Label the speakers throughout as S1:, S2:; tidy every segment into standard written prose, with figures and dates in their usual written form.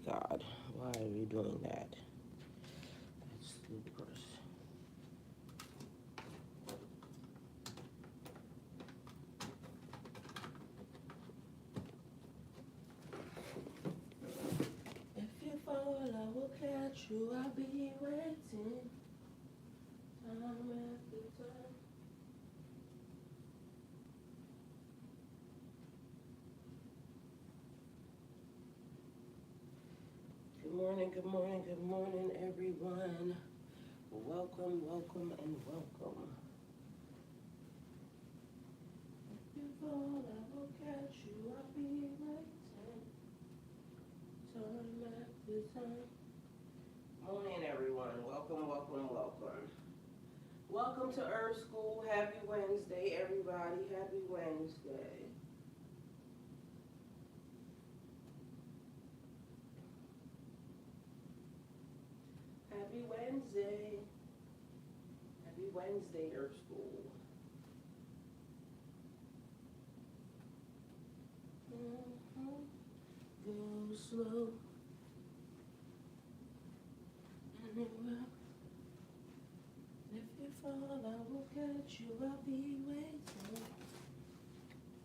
S1: God, why are you doing that? That's ludicrous. If you fall, I will catch you. I'll be waiting. Time after time. Good morning, everyone. Welcome, and welcome. If you fall, I will catch you. I'll be waiting. Time after time. Morning, everyone. Welcome. Welcome to Earth School. Happy Wednesday, everybody. Happy Wednesday. Happy Wednesday. Happy Wednesday, Earth School. Go slow. Anywhere. If you fall, I will catch you. I'll be waiting.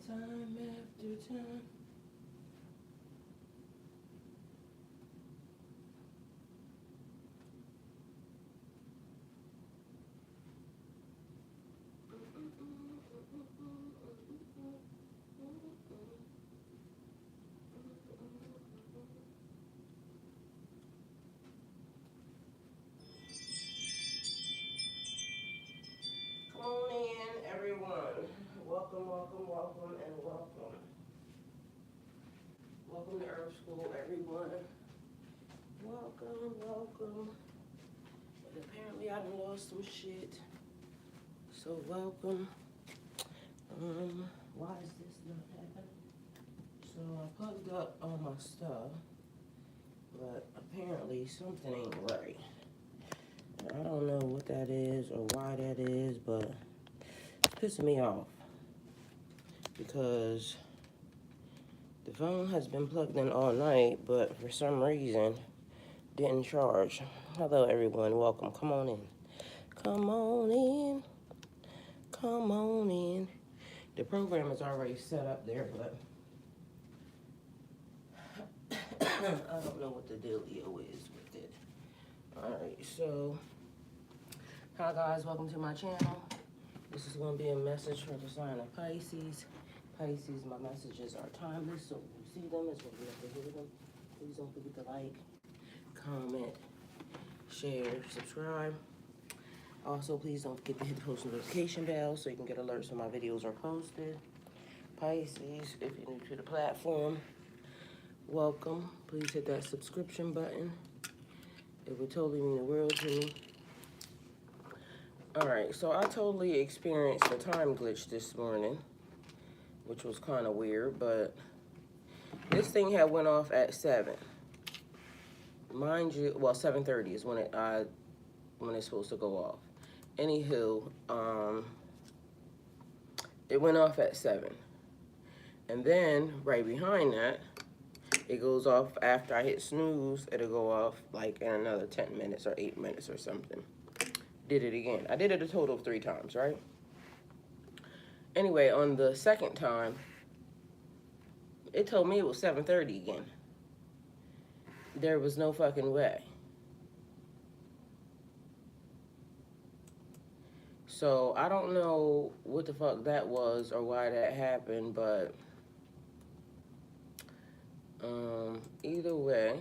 S1: Time after time. Come on in, everyone. Welcome, and welcome. Welcome to Earth School, everyone. Welcome. And apparently I done lost some shit. So welcome. Why is this not happening? So I plugged up all my stuff, but apparently something ain't right. I don't know what that is or why that is, but it's pissing me off because the phone has been plugged in all night, but for some reason didn't charge. Hello, everyone. Welcome. Come on in. The program is already set up there, but I don't know what the dealio is with it. Alright, so hi guys, welcome to my channel. This is going to be a message for the sign of Pisces. Pisces, my messages are timeless, so when you see them, it's when you have to hear them. Please don't forget to like, comment, share, subscribe. Also, please don't forget to hit the post notification bell so you can get alerts when my videos are posted. Pisces, if you're new to the platform, welcome. Please hit that subscription button. It would totally mean the world to me. Alright, so I totally experienced a time glitch this morning, which was kind of weird, but this thing had went off at 7. Mind you, well, 7:30 is when it's supposed to go off. Anywho, it went off at 7. And then, right behind that, it goes off after I hit snooze. It'll go off like in another 10 minutes or 8 minutes or something. Did it again. I did it a total of 3 times, right? Anyway, on the second time, it told me it was 7:30 again. There was no fucking way. So I don't know what the fuck that was or why that happened, but either way,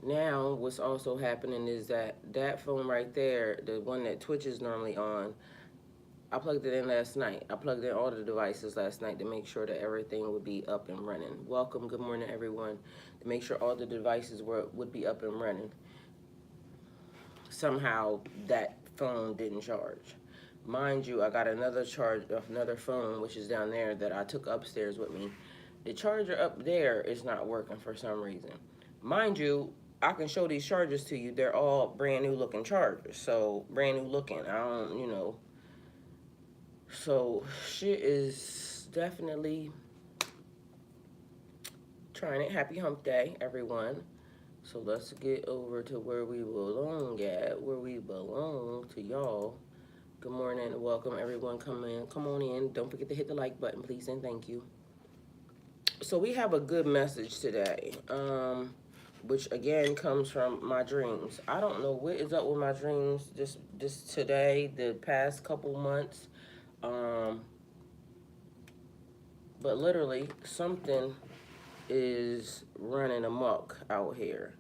S1: now what's also happening is that phone right there, the one that Twitch is normally on, I plugged it in last night. I plugged in all the devices last night to make sure that everything would be up and running. Welcome, good morning, everyone. To make sure all the devices would be up and running. Somehow that phone didn't charge. Mind you, I got another phone, which is down there, that I took upstairs with me. The charger up there is not working for some reason. Mind you, I can show these chargers to you. They're all brand new looking chargers. So, brand new looking. I don't, you know. So, shit is definitely Trying it. Happy hump day, everyone. So let's get over to where we belong at, where we belong to y'all. Good morning and welcome, everyone. Come on in. Don't forget to hit the like button, please, and thank you. So we have a good message today, which again comes from my dreams. I don't know what is up with my dreams this today, the past couple months, but literally something is running amok out here.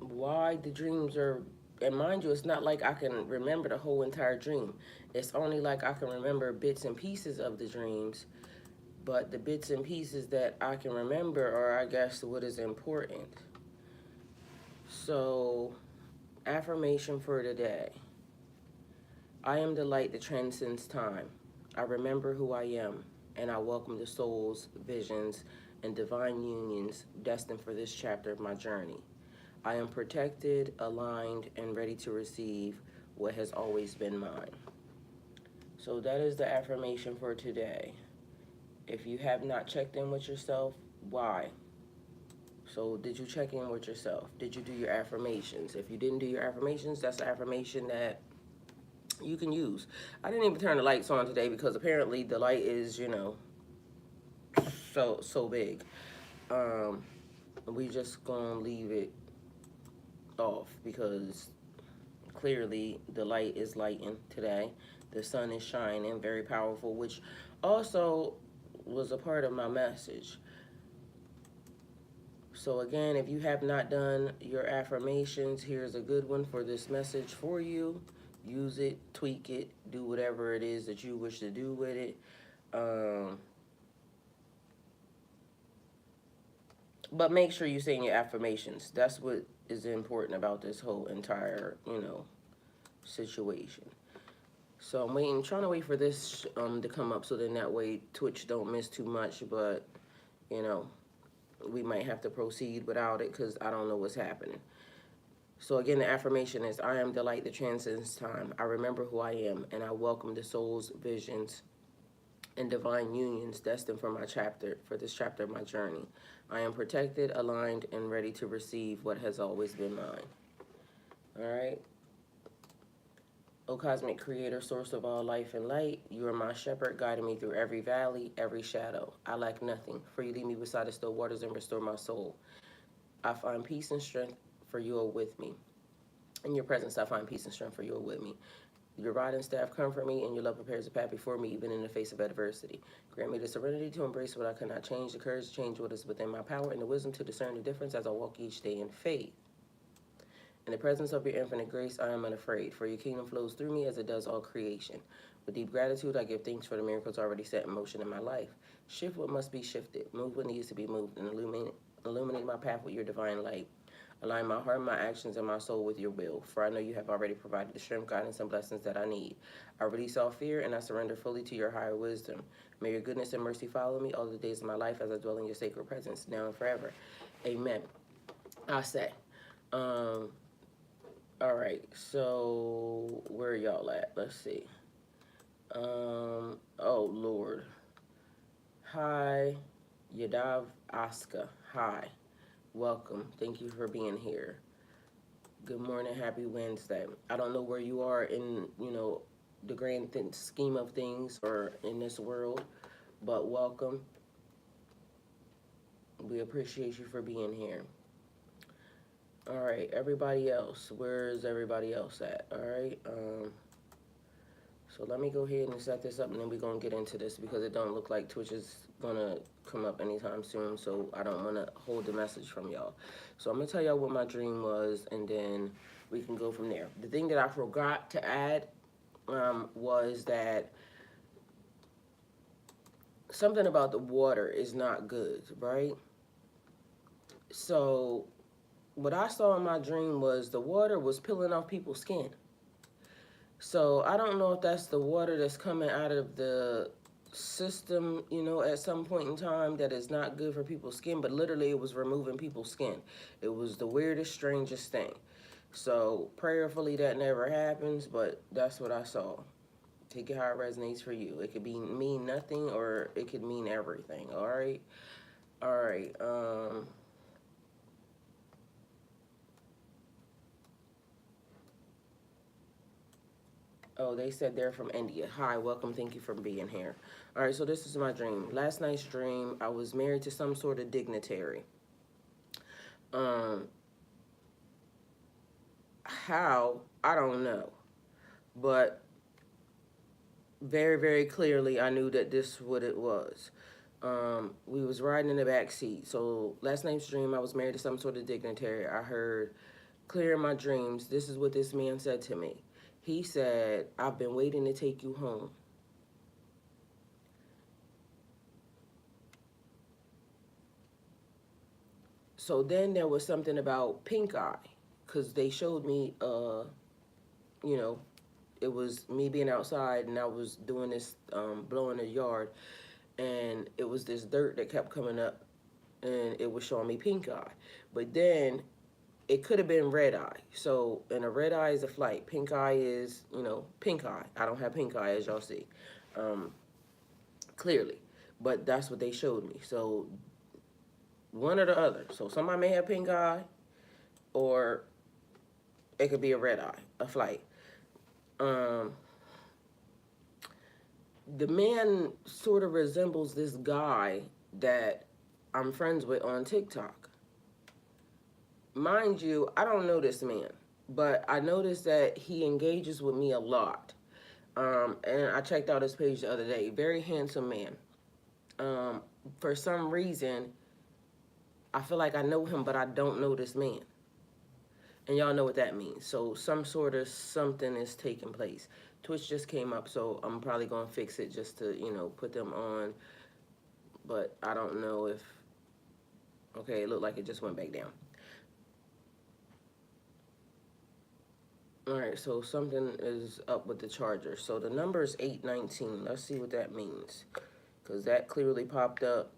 S1: Why the dreams are, and mind you, it's not like I can remember the whole entire dream. It's only like I can remember bits and pieces of the dreams, but the bits and pieces that I can remember are, I guess, what is important. So, affirmation for today. I am the light that transcends time. I remember who I am, and I welcome the souls, visions, and divine unions destined for this chapter of my journey. I am protected, aligned, and ready to receive what has always been mine. So that is the affirmation for today. If you have not checked in with yourself, why? So did you check in with yourself? Did you do your affirmations? If you didn't do your affirmations, that's the affirmation that you can use. I didn't even turn the lights on today because apparently the light is, so big. We just gonna leave it off because clearly the light is lighting today. The sun is shining, very powerful, which also was a part of my message. So again, if you have not done your affirmations, here's a good one for this message for you. Use it, tweak it, do whatever it is that you wish to do with it. But make sure you're saying your affirmations. That's what is important about this whole entire, situation. So I'm trying to wait for this to come up so then that way Twitch don't miss too much, but, we might have to proceed without it because I don't know what's happening. So again, the affirmation is, I am the light that transcends time. I remember who I am, and I welcome the soul's visions and divine unions destined for this chapter of my journey. I am protected, aligned, and ready to receive what has always been mine. All right. O cosmic creator, source of all life and light, you are my shepherd, guiding me through every valley, every shadow. I lack nothing, for you lead me beside the still waters and restore my soul. I find peace and strength, for you are with me. In your presence, I find peace and strength, for you are with me. Your rod and staff comfort me, and your love prepares a path before me, even in the face of adversity. Grant me the serenity to embrace what I cannot change, the courage to change what is within my power, and the wisdom to discern the difference as I walk each day in faith. In the presence of your infinite grace, I am unafraid, for your kingdom flows through me as it does all creation. With deep gratitude, I give thanks for the miracles already set in motion in my life. Shift what must be shifted, move what needs to be moved, and illuminate my path with your divine light. Align my heart, my actions, and my soul with your will, for I know you have already provided the strength, guidance, and blessings that I need. I release all fear, and I surrender fully to your higher wisdom. May your goodness and mercy follow me all the days of my life as I dwell in your sacred presence, now and forever. Amen. I say. All right, so where y'all at? Let's see. Oh, Lord. Hi, Yadav Aska. Hi. Welcome. Thank you for being here. Good morning. Happy Wednesday. I don't know where you are in, the grand scheme of things or in this world, but welcome. We appreciate you for being here. All right, everybody else. Where's everybody else at? All right. So let me go ahead and set this up, and then we're going to get into this because it don't look like Twitch is going to come up anytime soon, so I don't want to hold the message from y'all. So I'm going to tell y'all what my dream was, and then we can go from there. The thing that I forgot to add was that something about the water is not good, right? So what I saw in my dream was the water was peeling off people's skin. So I don't know if that's the water that's coming out of the system, at some point in time that is not good for people's skin, but literally it was removing people's skin. It was the weirdest, strangest thing. So prayerfully that never happens, but that's what I saw. Take it how it resonates for you. It could mean nothing or it could mean everything. All right. All right. Oh, they said they're from India. Hi, welcome. Thank you for being here. All right, so this is my dream. Last night's dream, I was married to some sort of dignitary. How? I don't know. But very, very clearly, I knew that this is what it was. We was riding in the back seat. So last night's dream, I was married to some sort of dignitary. I heard clear in my dreams, this is what this man said to me. He said, I've been waiting to take you home. So then there was something about pink eye, because they showed me, it was me being outside and I was doing this, blowing the yard, and it was this dirt that kept coming up and it was showing me pink eye. But then it could have been red eye. So, and a red eye is a flight. Pink eye is, pink eye. I don't have pink eye, as y'all see, clearly. But that's what they showed me. So, one or the other. So, somebody may have pink eye, or it could be a red eye, a flight. The man sort of resembles this guy that I'm friends with on TikTok. Mind you, I don't know this man, but I noticed that he engages with me a lot. And I checked out his page the other day. Very handsome man. For some reason, I feel like I know him, but I don't know this man. And y'all know what that means. So some sort of something is taking place. Twitch just came up, so I'm probably going to fix it just to, put them on. But I don't know if... Okay, it looked like it just went back down. All right, so something is up with the charger. So the number is 819. Let's see what that means, because that clearly popped up.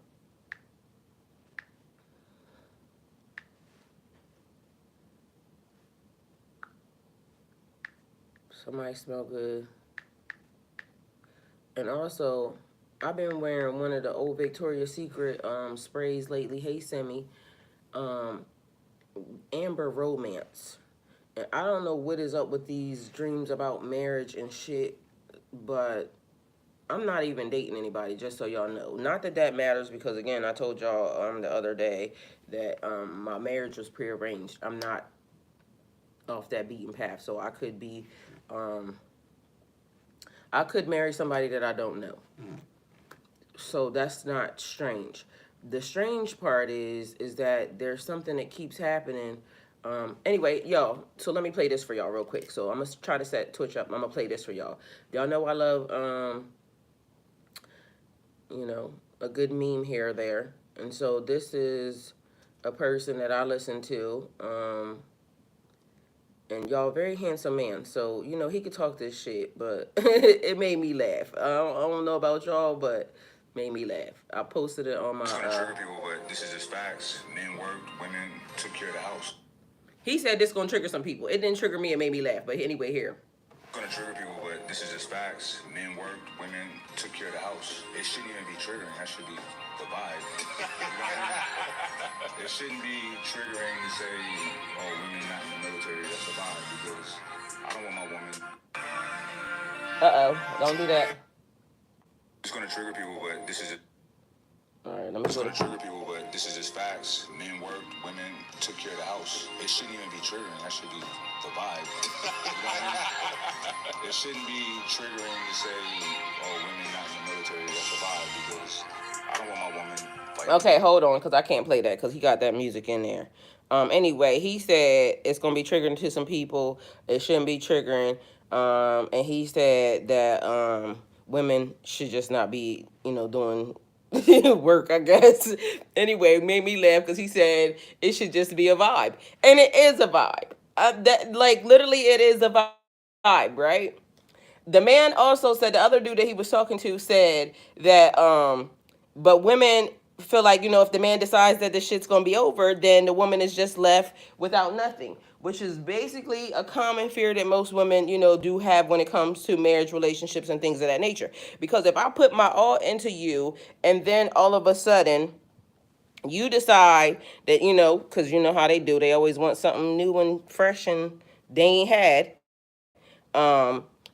S1: Somebody smell good. And also, I've been wearing one of the old Victoria's Secret sprays lately. Hey, Simi. Amber Romance. And I don't know what is up with these dreams about marriage and shit, but I'm not even dating anybody, just so y'all know. Not that that matters, because again, I told y'all the other day that my marriage was prearranged. I'm not off that beaten path, so I could be, I could marry somebody that I don't know. So that's not strange. The strange part is that there's something that keeps happening. Anyway, y'all, so let me play this for y'all real quick. So I'm going to try to set Twitch up. I'm going to play this for y'all. Y'all know I love, a good meme here or there. And so this is a person that I listen to. And y'all, very handsome man. So, he could talk this shit, but it made me laugh. I don't know about y'all, but made me laugh. I posted it on my...
S2: It's gonna trigger people, but this is just facts. Men worked, women took care of the house.
S1: He said this gonna trigger some people. It didn't trigger me, it made me laugh. But anyway, here.
S2: It's gonna trigger people, but this is just facts. Men worked, women took care of the house. It shouldn't even be triggering. That should be the vibe. You know what I mean? It shouldn't be triggering to say, oh, women not in the military. That's the vibe, because I don't want my woman.
S1: Don't do that.
S2: It's gonna trigger people, but this is.
S1: All right, let me
S2: It's
S1: go
S2: gonna
S1: to...
S2: trigger people, but this is just facts. Men worked, women took care of the house. It shouldn't even be triggering. That should be the vibe. You know what I mean? It shouldn't be triggering to say, oh, women not in the military. That's the vibe, because I don't want my woman fighting.
S1: Okay, hold on, because I can't play that, because he got that music in there. Anyway, he said it's going to be triggering to some people. It shouldn't be triggering. And he said that women should just not be, doing work, I guess. Anyway, made me laugh because he said it should just be a vibe. And it is a vibe. That, like, literally it is a vibe, right? the man also said, the other dude that he was talking to said that but women feel like, you know, if the man decides that this shit's gonna be over, then the woman is just left without nothing, which is basically a common fear that most women, you know, do have when it comes to marriage relationships and things of that nature. Because if I put my all into you and then all of a sudden you decide that, you know, because you know how they do, they always want something new and fresh and they ain't had.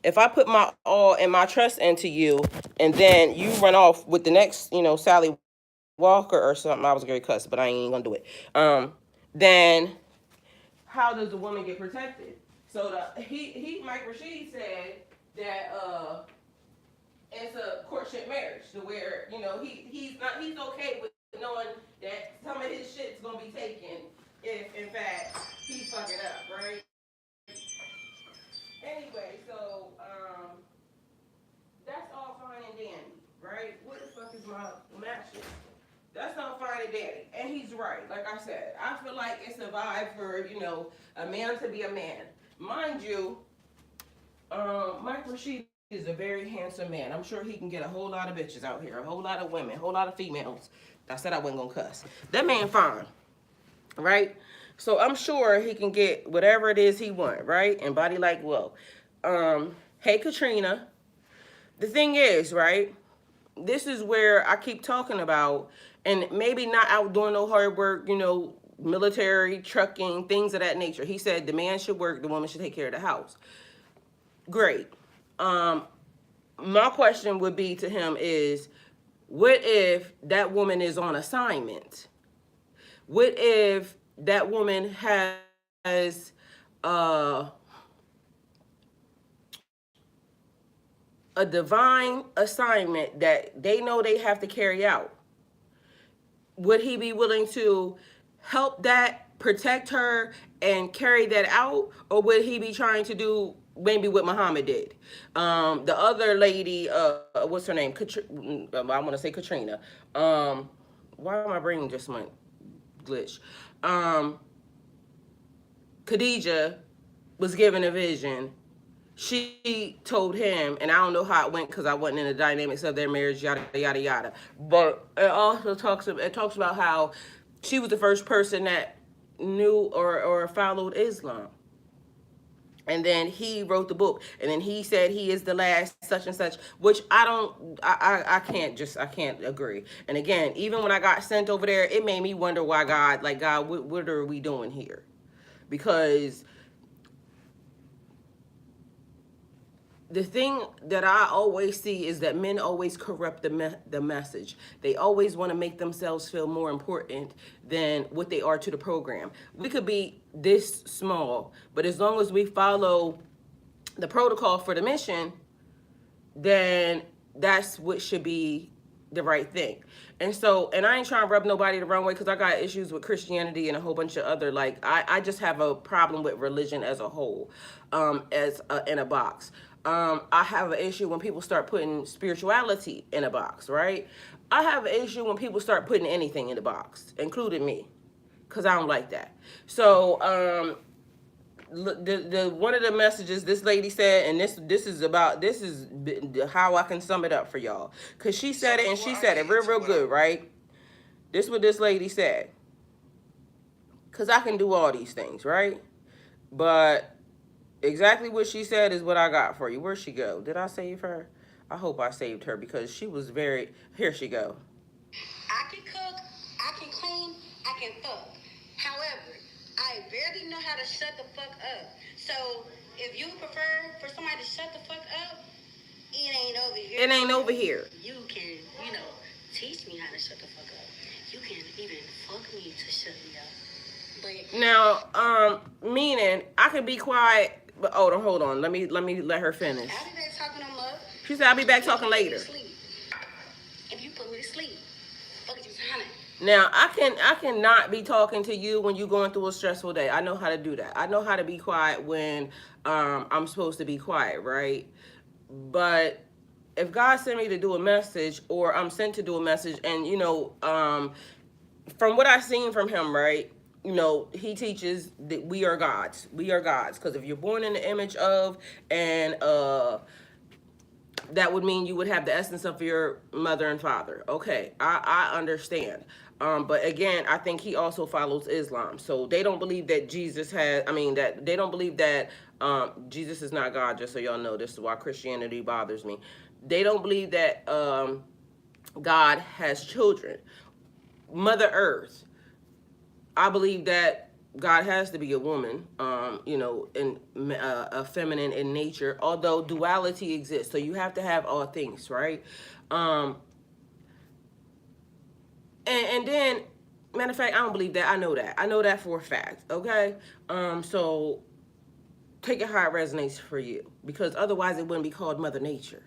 S1: If I put my all and my trust into you and then you run off with the next, you know, Sally Walker or something, I was a great cuss, but I ain't gonna do it. Then how does the woman get protected? So Mike Rashid said that it's a courtship marriage to where, you know, he's okay with knowing that some of his shit's gonna be taken if in fact he fuck it up, right? Anyway, so that's all fine and dandy, right? What the fuck is my matches? That's all fine and dandy, and he's right. Like I said, I feel like it's a vibe for, you know, a man to be a man. Mind you, Mike Rashid is a very handsome man. I'm sure he can get a whole lot of bitches out here, a whole lot of women, a whole lot of females. I said I wasn't gonna cuss. That man fine, right? So I'm sure he can get whatever it is he want, right? And body like, whoa. Hey Katrina. The thing is, right? This is where I keep talking about, and maybe not out doing no hard work, you know, military, trucking, things of that nature. He said the man should work, the woman should take care of the house. Great. My question would be to him is, what if that woman is on assignment? What if that woman has a divine assignment that they know they have to carry out? Would he be willing to help that, protect her, and carry that out? Or would he be trying to do maybe what Muhammad did? The other lady, what's her name? I want to say Katrina. Why my brain just went glitch? Khadijah was given a vision. She told him, and I don't know how it went because I wasn't in the dynamics of their marriage, yada yada yada. But it also talks about how she was the first person that knew or followed Islam. And then he wrote the book, and then he said he is the last such and such, which I can't agree. And again, even when I got sent over there, it made me wonder why God, what are we doing here? Because the thing that I always see is that men always corrupt the message. They always want to make themselves feel more important than what they are to the program. We could be this small, but as long as we follow the protocol for the mission, then that's what should be the right thing. And so, and I ain't trying to rub nobody the wrong way because I got issues with Christianity and a whole bunch of other, I just have a problem with religion as a whole, in a box. I have an issue when people start putting spirituality in a box, right? I have an issue when people start putting anything in the box, including me, because I don't like that. So, the one of the messages this lady said, and this is how I can sum it up for y'all, because she said it, and she said it real good, right? This is what this lady said, because I can do all these things, right? But exactly what she said is what I got for you. Where'd she go? Did I save her? I hope I saved her because she was very... Here she go.
S3: I can cook, I can clean, I can fuck. However, I barely know how to shut the fuck up. So, if you prefer for somebody to shut the fuck up, it ain't over here.
S1: It ain't over here.
S3: You can, teach me how to shut the fuck up. You can even fuck me to shut me up. But
S1: now, meaning I can be quiet, but hold on. Let me let her finish.
S3: I'll be back talking on love.
S1: She said I'll be back talking later.
S3: If you put me to sleep, fuck you trying to.
S1: Now I cannot be talking to you when you're going through a stressful day. I know how to do that. I know how to be quiet when I'm supposed to be quiet, right? But if God sent me to do a message, or I'm sent to do a message, and from what I've seen from him, right? He teaches that we are gods. We are gods. Because if you're born in the image of, and that would mean you would have the essence of your mother and father. Okay, I understand. But again, I think he also follows Islam. So they don't believe that Jesus has, I mean, that they don't believe that Jesus is not God, just so y'all know. This is why Christianity bothers me. They don't believe that God has children. Mother Earth, I believe that God has to be a woman, and feminine in nature, although duality exists. So you have to have all things, right? And then, matter of fact, I don't believe that. I know that. I know that for a fact, okay? So take it how it resonates for you, because otherwise it wouldn't be called Mother Nature.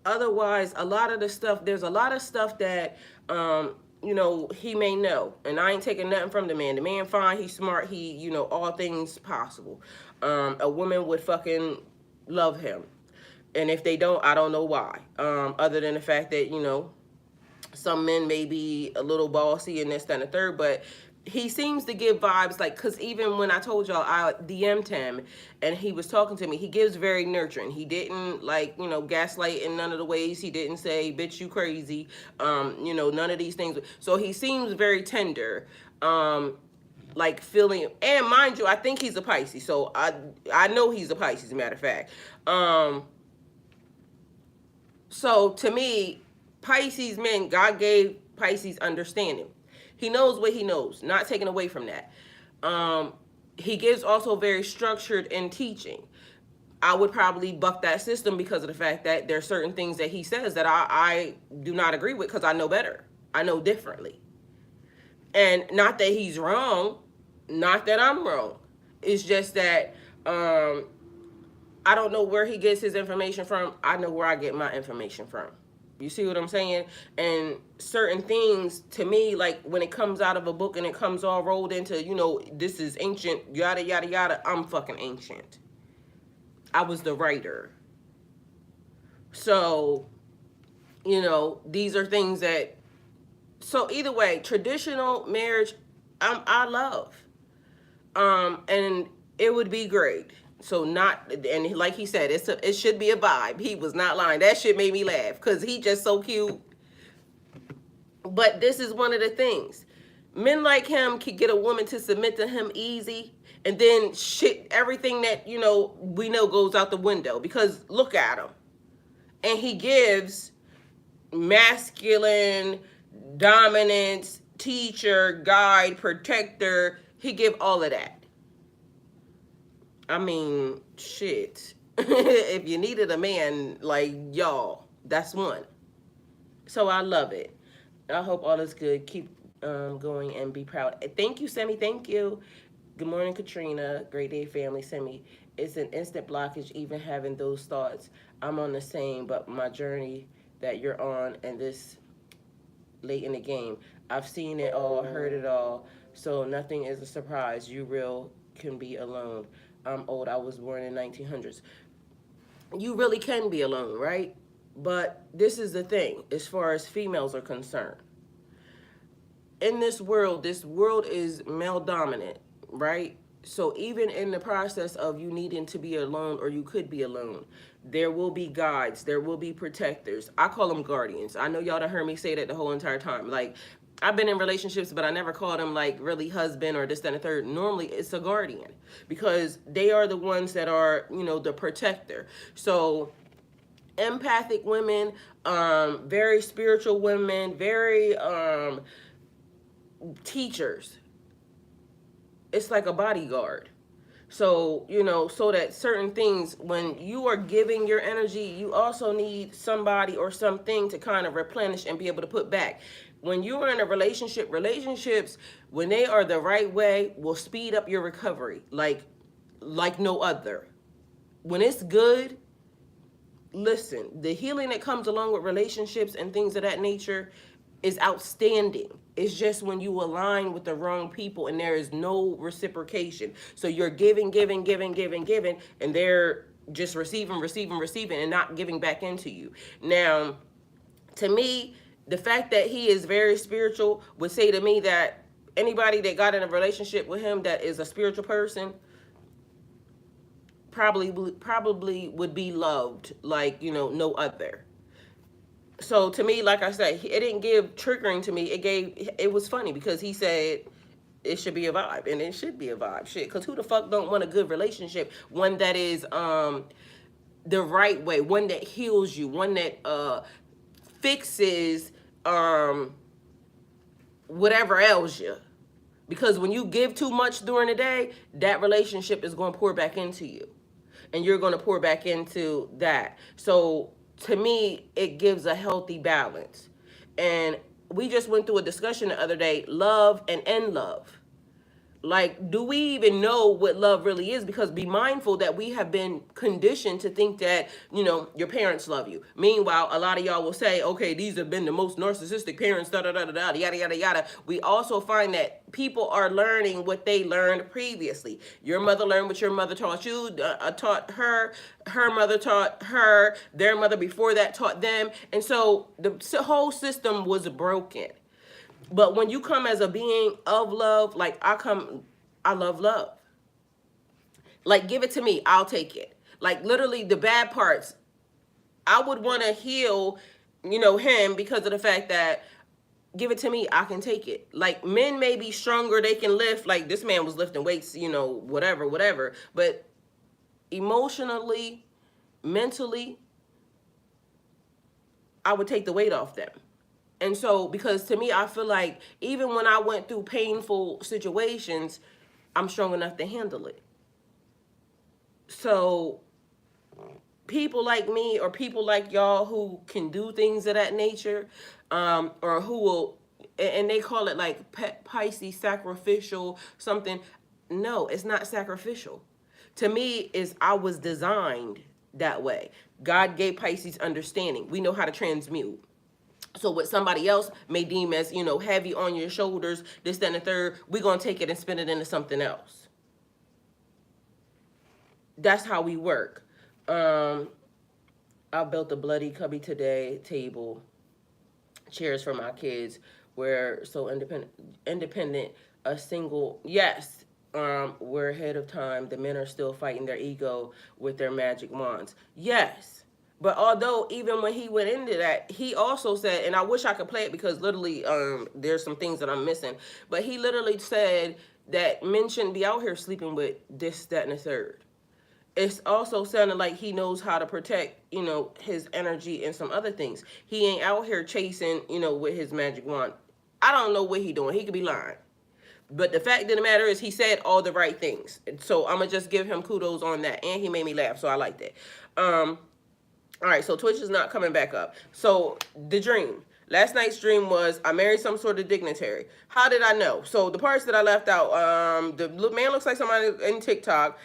S1: Otherwise, there's a lot of stuff that, he may know. And I ain't taking nothing from the man. The man fine, he's smart, he, all things possible. A woman would fucking love him. And if they don't, I don't know why. Other than the fact that, some men may be a little bossy and this, that, and the third, but he seems to give vibes like, because even when I told y'all I DM'd him and he was talking to me, he gives very nurturing. He didn't gaslight in none of the ways. He didn't say, bitch, you crazy. None of these things. So he seems very tender. Like feeling, and mind you, I think he's a Pisces. So I know he's a Pisces, as a matter of fact. So to me, Pisces men, God gave Pisces understanding. He knows what he knows, not taken away from that. He gives also very structured in teaching. I would probably buck that system because of the fact that there are certain things that he says that I do not agree with, because I know better. I know differently. And not that he's wrong, not that I'm wrong. It's just that I don't know where he gets his information from. I know where I get my information from. You see what I'm saying? And certain things, to me, like when it comes out of a book and it comes all rolled into, this is ancient, yada, yada, yada, I'm fucking ancient. I was the writer. So, these are things that, so either way, traditional marriage, I love. And it would be great. So and like he said, it should be a vibe. He was not lying. That shit made me laugh because he just so cute. But this is one of the things. Men like him can get a woman to submit to him easy, and then shit, everything that, we know goes out the window, because look at him. And he gives masculine, dominance, teacher, guide, protector. He give all of that. I mean, shit. If you needed a man like y'all, that's one. So I love it. I hope all is good. Keep going and be proud. Thank you, Semi. Thank you. Good morning, Katrina. Great day, family. Semi. It's an instant blockage even having those thoughts. I'm on the same, but my journey that you're on and this late in the game, I've seen it all, heard it all. So nothing is a surprise. You real can be alone. I'm old. I was born in 1900s. You really can be alone, right? But this is the thing, as far as females are concerned. In this world is male dominant, right? So even in the process of you needing to be alone, or you could be alone, there will be guides, there will be protectors. I call them guardians. I know y'all done heard me say that the whole entire time. Like, I've been in relationships, but I never called them like really husband or this, that, and the third. Normally it's a guardian, because they are the ones that are, the protector. So empathic women, very spiritual women, very teachers. It's like a bodyguard. So, so that certain things, when you are giving your energy, you also need somebody or something to kind of replenish and be able to put back. When you are in a relationships, when they are the right way, will speed up your recovery like no other. When it's good, listen, the healing that comes along with relationships and things of that nature is outstanding. It's just when you align with the wrong people and there is no reciprocation. So you're giving, and they're just receiving and not giving back into you. Now, to me, the fact that he is very spiritual would say to me that anybody that got in a relationship with him that is a spiritual person probably would be loved like, you know, no other. So to me, like I said, it didn't give triggering to me. It was funny because he said it should be a vibe, and it should be a vibe. Shit, because who the fuck don't want a good relationship? One that is the right way, one that heals you, one that fixes whatever ails you. Because when you give too much during the day, that relationship is going to pour back into you. And you're going to pour back into that. So to me, it gives a healthy balance. And we just went through a discussion the other day, love and end love. Like, do we even know what love really is? Because be mindful that we have been conditioned to think that, you know, your parents love you. Meanwhile, a lot of y'all will say, okay, these have been the most narcissistic parents, da da da da da, yada yada yada. We also find that people are learning what they learned previously. Your mother learned what your mother taught you, taught her, her mother taught her, their mother before that taught them. And so the whole system was broken. But when you come as a being of love, like I love love. Like, give it to me, I'll take it. Like, literally the bad parts, I would want to heal, you know, him because of the fact that give it to me, I can take it. Like, men may be stronger, they can lift, like this man was lifting weights, you know, whatever. But emotionally, mentally, I would take the weight off them. And so, because to me, I feel like even when I went through painful situations, I'm strong enough to handle it. So, people like me or people like y'all who can do things of that nature, or who will, and they call it like Pisces sacrificial something. No, it's not sacrificial. To me, is I was designed that way. God gave Pisces understanding. We know how to transmute. So what somebody else may deem as, you know, heavy on your shoulders, this, that, and the third, we're going to take it and spin it into something else. That's how we work. I built a bloody cubby today table, chairs for my kids. We're so independent, a single, yes, we're ahead of time. The men are still fighting their ego with their magic wands. Yes. But although even when he went into that, he also said, and I wish I could play it because literally there's some things that I'm missing. But he literally said that men shouldn't be out here sleeping with this, that, and the third. It's also sounding like he knows how to protect, you know, his energy and some other things. He ain't out here chasing, you know, with his magic wand. I don't know what he doing. He could be lying. But the fact of the matter is he said all the right things. So I'm going to just give him kudos on that. And he made me laugh, so I like that. All right, so Twitch is not coming back up. So the dream. Last night's dream was I married some sort of dignitary. How did I know? So the parts that I left out, the man looks like somebody in TikTok.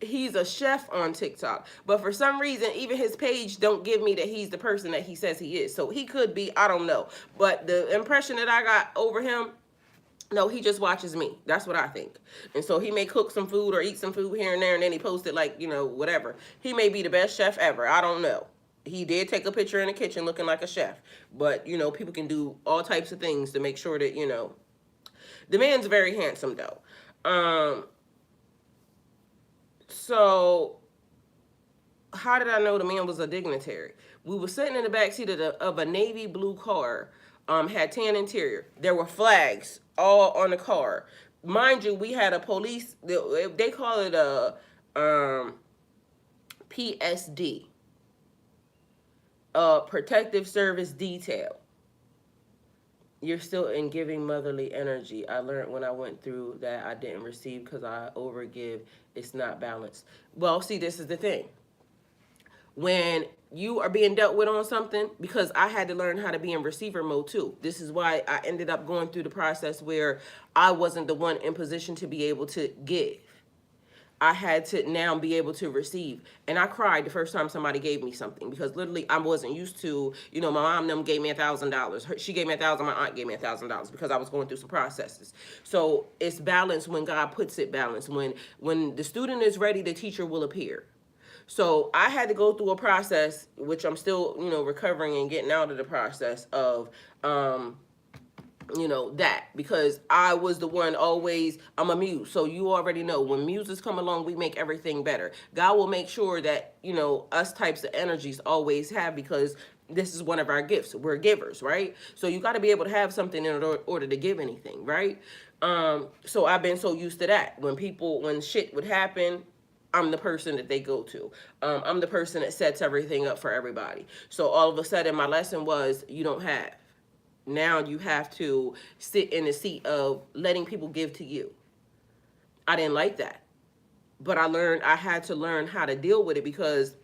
S1: He's a chef on TikTok. But for some reason, even his page don't give me that he's the person that he says he is. So he could be, I don't know. But the impression that I got over him, no, he just watches me. That's what I think. And so he may cook some food or eat some food here and there, and then he post it like, you know, whatever. He may be the best chef ever. I don't know. He did take a picture in the kitchen looking like a chef. But, you know, people can do all types of things to make sure that, you know. The man's very handsome, though. So, how did I know the man was a dignitary? We were sitting in the backseat of a navy blue car. Had tan interior. There were flags all on the car. Mind you, we had a police, they call it a PSD, protective service detail. You're still in giving motherly energy. I learned when I went through that I didn't receive because I overgive. It's not balanced. Well, see, this is the thing. When you are being dealt with on something, because I had to learn how to be in receiver mode too. This is why I ended up going through the process where I wasn't the one in position to be able to give. I had to now be able to receive. And I cried the first time somebody gave me something because literally I wasn't used to, you know, my mom them gave me $1,000. She gave me $1,000, my aunt gave me $1,000 because I was going through some processes. So it's balanced when God puts it balanced. When the student is ready, the teacher will appear. So I had to go through a process, which I'm still, you know, recovering and getting out of the process of you know, that, because I was the one always, I'm a muse. So you already know when muses come along, we make everything better. God will make sure that, you know, us types of energies always have, because this is one of our gifts. We're givers, right? So you got to be able to have something in order to give anything, right? So I've been so used to that. When shit would happen, I'm the person that they go to. I'm the person that sets everything up for everybody. So all of a sudden, my lesson was, you don't have. Now you have to sit in the seat of letting people give to you. I didn't like that. But I had to learn how to deal with it, because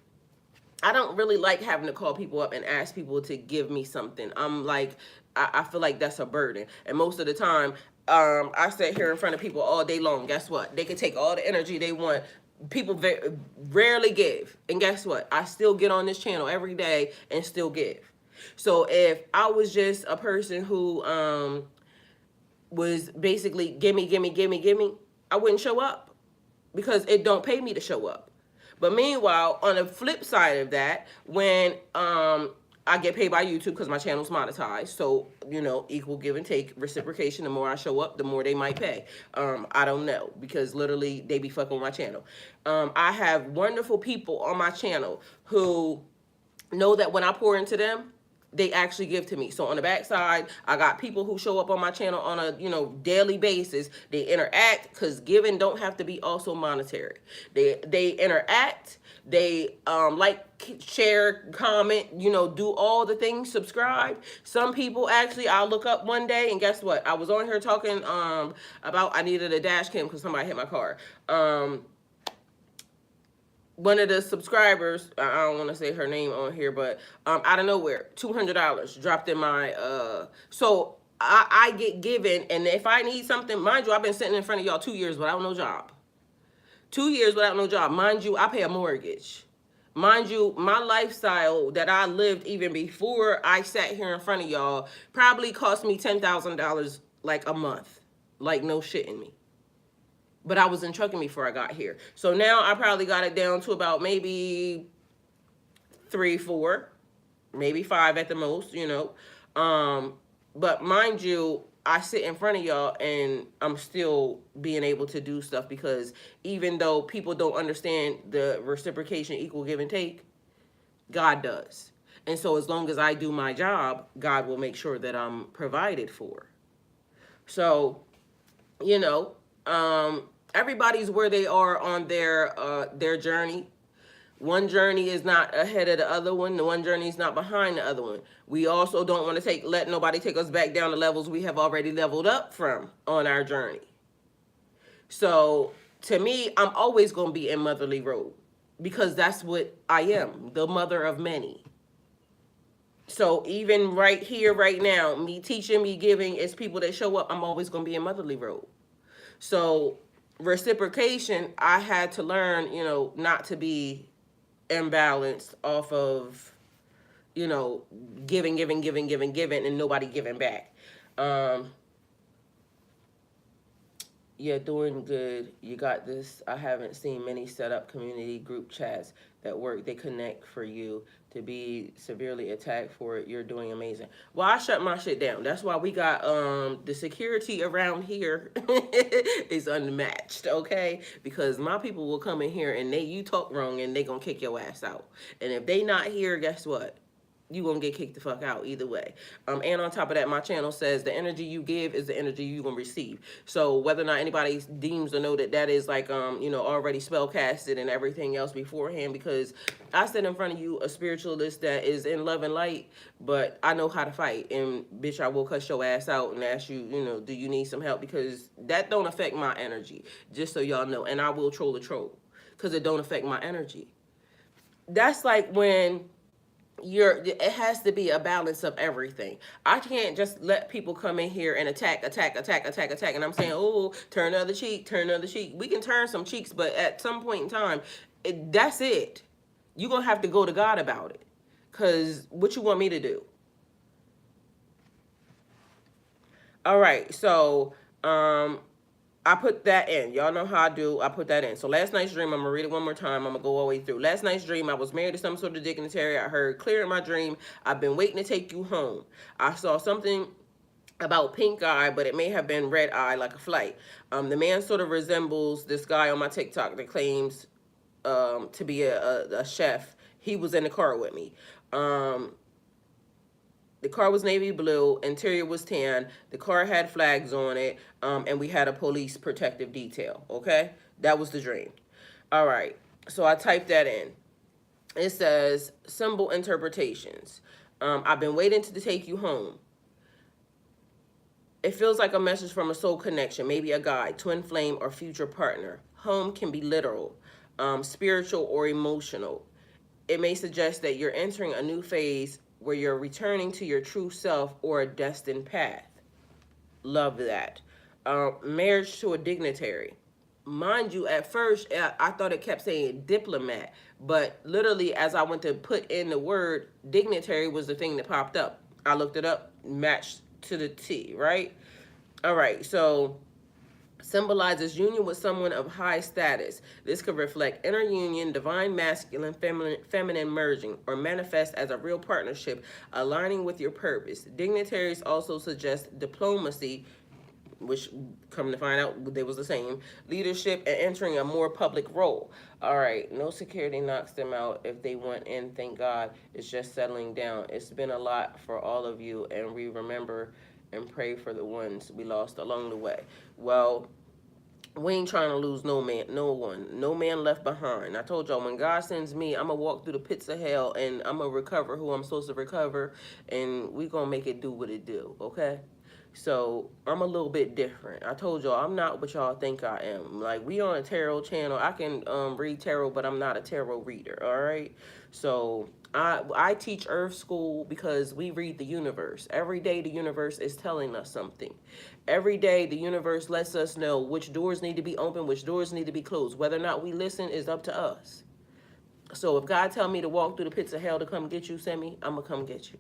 S1: I don't really like having to call people up and ask people to give me something. I'm like, I feel like that's a burden. And most of the time, I sit here in front of people all day long. Guess what? They can take all the energy they want. People rarely give. And guess what? I still get on this channel every day and still give. So if I was just a person who was basically gimme, I wouldn't show up, because it don't pay me to show up. But meanwhile, on the flip side of that, when I get paid by YouTube because my channel's monetized, so, you know, equal give and take, reciprocation, the more I show up, the more they might pay. I don't know, because literally they be fucking with my channel. I have wonderful people on my channel who know that when I pour into them, they actually give to me. So on the backside, I got people who show up on my channel on a, you know, daily basis. They interact, because giving don't have to be also monetary. They interact, they like, share, comment, you know, do all the things, subscribe. Some people actually, I'll look up one day, and guess what? I was on here talking about I needed a dash cam because somebody hit my car. One of the subscribers, I don't want to say her name on here, but out of nowhere, $200 dropped in my, so I get given, and if I need something, mind you, I've been sitting in front of y'all 2 years without no job. 2 years without no job. Mind you, I pay a mortgage. Mind you, my lifestyle that I lived even before I sat here in front of y'all probably cost me $10,000 like a month. Like, no shitting me. But I was in trucking before I got here. So now I probably got it down to about maybe 3, 4, maybe 5 at the most, you know. But mind you, I sit in front of y'all and I'm still being able to do stuff, because even though people don't understand the reciprocation, equal give and take, God does. And so as long as I do my job, God will make sure that I'm provided for. So, you know, everybody's where they are on their journey. One journey is not ahead of the other one. The one journey is not behind the other one. We also don't want to let nobody take us back down to levels we have already leveled up from on our journey. So to me, I'm always going to be in motherly role, because that's what I am, the mother of many. So even right here, right now, me teaching, me giving, it's people that show up, I'm always going to be in motherly role. So reciprocation, I had to learn, you know, not to be imbalanced off of, you know, giving, and nobody giving back. Yeah, doing good. You got this. I haven't seen many set up community group chats that work. They connect for you. To be severely attacked for it, you're doing amazing. Well, I shut my shit down. That's why we got the security around here is unmatched, okay? Because my people will come in here and you talk wrong and they gonna kick your ass out. And if they not here, guess what? You gonna get kicked the fuck out either way. And on top of that, my channel says the energy you give is the energy you gonna receive. So whether or not anybody deems or know that that is like, you know, already spell casted and everything else beforehand, because I sit in front of you, a spiritualist that is in love and light, but I know how to fight. And bitch, I will cuss your ass out and ask you, you know, do you need some help? Because that don't affect my energy, just so y'all know. And I will troll a troll, because it don't affect my energy. That's like when it has to be a balance of everything. I can't just let people come in here and attack. And I'm saying, oh, turn the other cheek. We can turn some cheeks, but at some point in time, that's it. You're going to have to go to God about it. Because what you want me to do? All right, so I put that in. Y'all know how I do. I put that in. So last night's dream, I'm going to read it one more time. I'm going to go all the way through. Last night's dream, I was married to some sort of dignitary. I heard clear in my dream, I've been waiting to take you home. I saw something about pink eye, but it may have been red eye, like a flight. The man sort of resembles this guy on my TikTok that claims to be a chef. He was in the car with me. The car was navy blue, interior was tan, the car had flags on it, and we had a police protective detail, okay? That was the dream. All right, so I typed that in. It says, symbol interpretations. I've been waiting to take you home. It feels like a message from a soul connection, maybe a guide, twin flame, or future partner. Home can be literal, spiritual, or emotional. It may suggest that you're entering a new phase where you're returning to your true self or a destined path. Love that. Marriage to a dignitary. Mind you, at first, I thought it kept saying diplomat, but literally as I went to put in the word, dignitary was the thing that popped up. I looked it up, matched to the T, right? All right, so symbolizes union with someone of high status. This could reflect inner union, divine masculine, feminine merging, or manifest as a real partnership aligning with your purpose. Dignitaries also suggest diplomacy, which, come to find out, they was the same, leadership, and entering a more public role. All right, no security knocks them out if they want in, thank God. It's just settling down. It's been a lot for all of you, and we remember and pray for the ones we lost along the way. Well, we ain't trying to lose no man left behind. I told y'all, when God sends me, I'm gonna walk through the pits of hell, and I'm gonna recover who I'm supposed to recover, and we gonna make it do what it do, okay? So I'm a little bit different. I told y'all, I'm not what y'all think I am. Like, we on a tarot channel. I can read tarot, but I'm not a tarot reader, all right? So I teach Earth School because we read the universe. Every day the universe is telling us something. Every day the universe lets us know which doors need to be open, which doors need to be closed. Whether or not we listen is up to us. So if God tell me to walk through the pits of hell to come get you, Semi, I'm gonna come get you.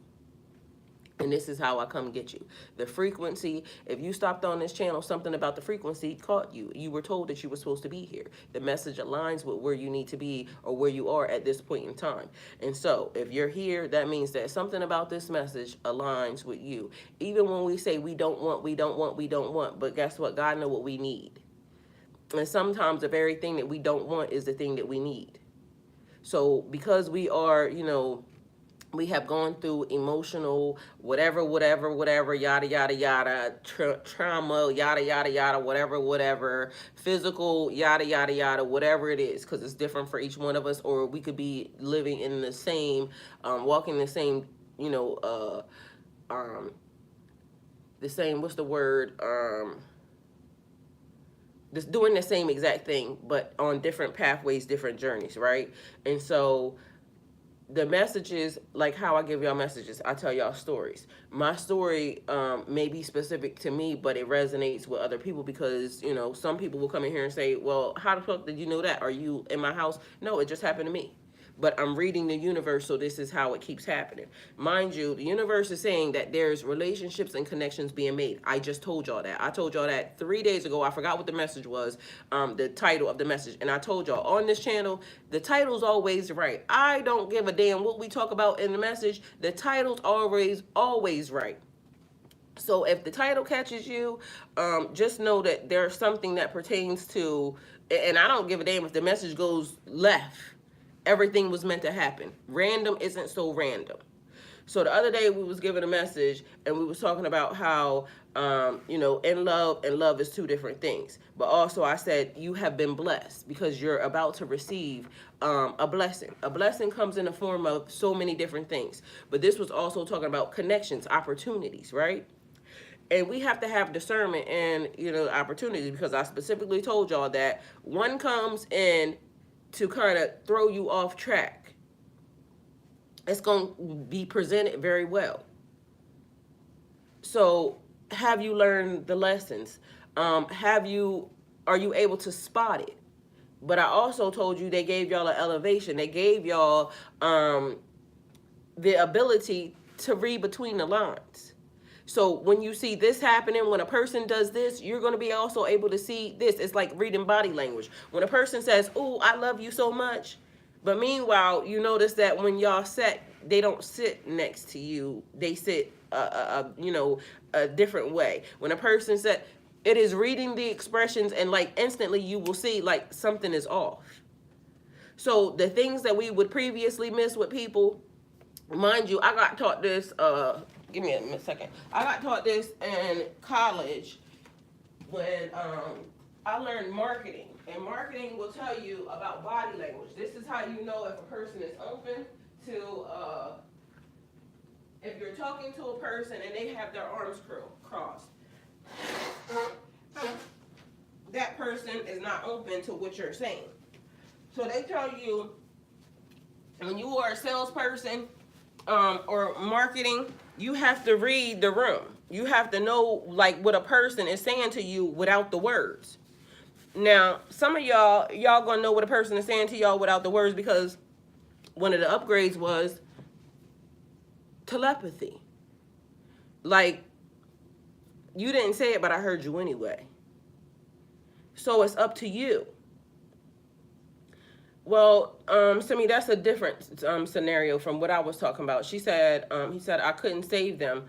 S1: And this is how I come get you. The frequency, if you stopped on this channel, something about the frequency caught you. You were told that you were supposed to be here. The message aligns with where you need to be or where you are at this point in time. And so if you're here, that means that something about this message aligns with you. Even when we say we don't want, but guess what? God knows what we need. And sometimes the very thing that we don't want is the thing that we need. So because we are, we have gone through emotional, whatever, yada, yada, yada, trauma, yada, yada, yada, whatever, physical, yada, yada, yada, whatever it is, because it's different for each one of us, or we could be living in the same, walking the same, the same, what's the word, just doing the same exact thing, but on different pathways, different journeys, right? And so the messages, like how I give y'all messages, I tell y'all stories. My story may be specific to me, but it resonates with other people because, some people will come in here and say, well, how the fuck did you know that? Are you in my house? No, it just happened to me. But I'm reading the universe, so this is how it keeps happening. Mind you, the universe is saying that there's relationships and connections being made. I just told y'all that. I told y'all that 3 days ago. I forgot what the message was, the title of the message. And I told y'all, on this channel, the title's always right. I don't give a damn what we talk about in the message. The title's always right. So if the title catches you, just know that there's something that pertains to, and I don't give a damn if the message goes left. Everything was meant to happen. Random isn't so random. So the other day we was given a message and we was talking about how, in love and love is two different things. But also I said, you have been blessed because you're about to receive a blessing. A blessing comes in the form of so many different things. But this was also talking about connections, opportunities, right? And we have to have discernment and, opportunities, because I specifically told y'all that one comes in to kind of throw you off track. It's going to be presented very well. So have you learned the lessons? Are you able to spot it? But I also told you they gave y'all an elevation. They gave y'all the ability to read between the lines. So when you see this happening, when a person does this, you're going to be also able to see this. It's like reading body language. When a person says, oh, I love you so much, But meanwhile, you notice that when y'all sit, they don't sit next to you. They sit, a different way. When a person said, it is reading the expressions, and like instantly you will see like something is off. So the things that we would previously miss with people, mind you, I got taught this, give me a second. I got taught this in college when I learned marketing. And marketing will tell you about body language. This is how you know if a person is open to, if you're talking to a person and they have their arms crossed. That person is not open to what you're saying. So they tell you, when you are a salesperson or marketing, you have to read the room. You have to know like what a person is saying to you without the words. Now, some of y'all gonna know what a person is saying to y'all without the words because one of the upgrades was telepathy. Like, you didn't say it, but I heard you anyway. So it's up to you. Well, Simi, that's a different scenario from what I was talking about. She said, he said, I couldn't save them.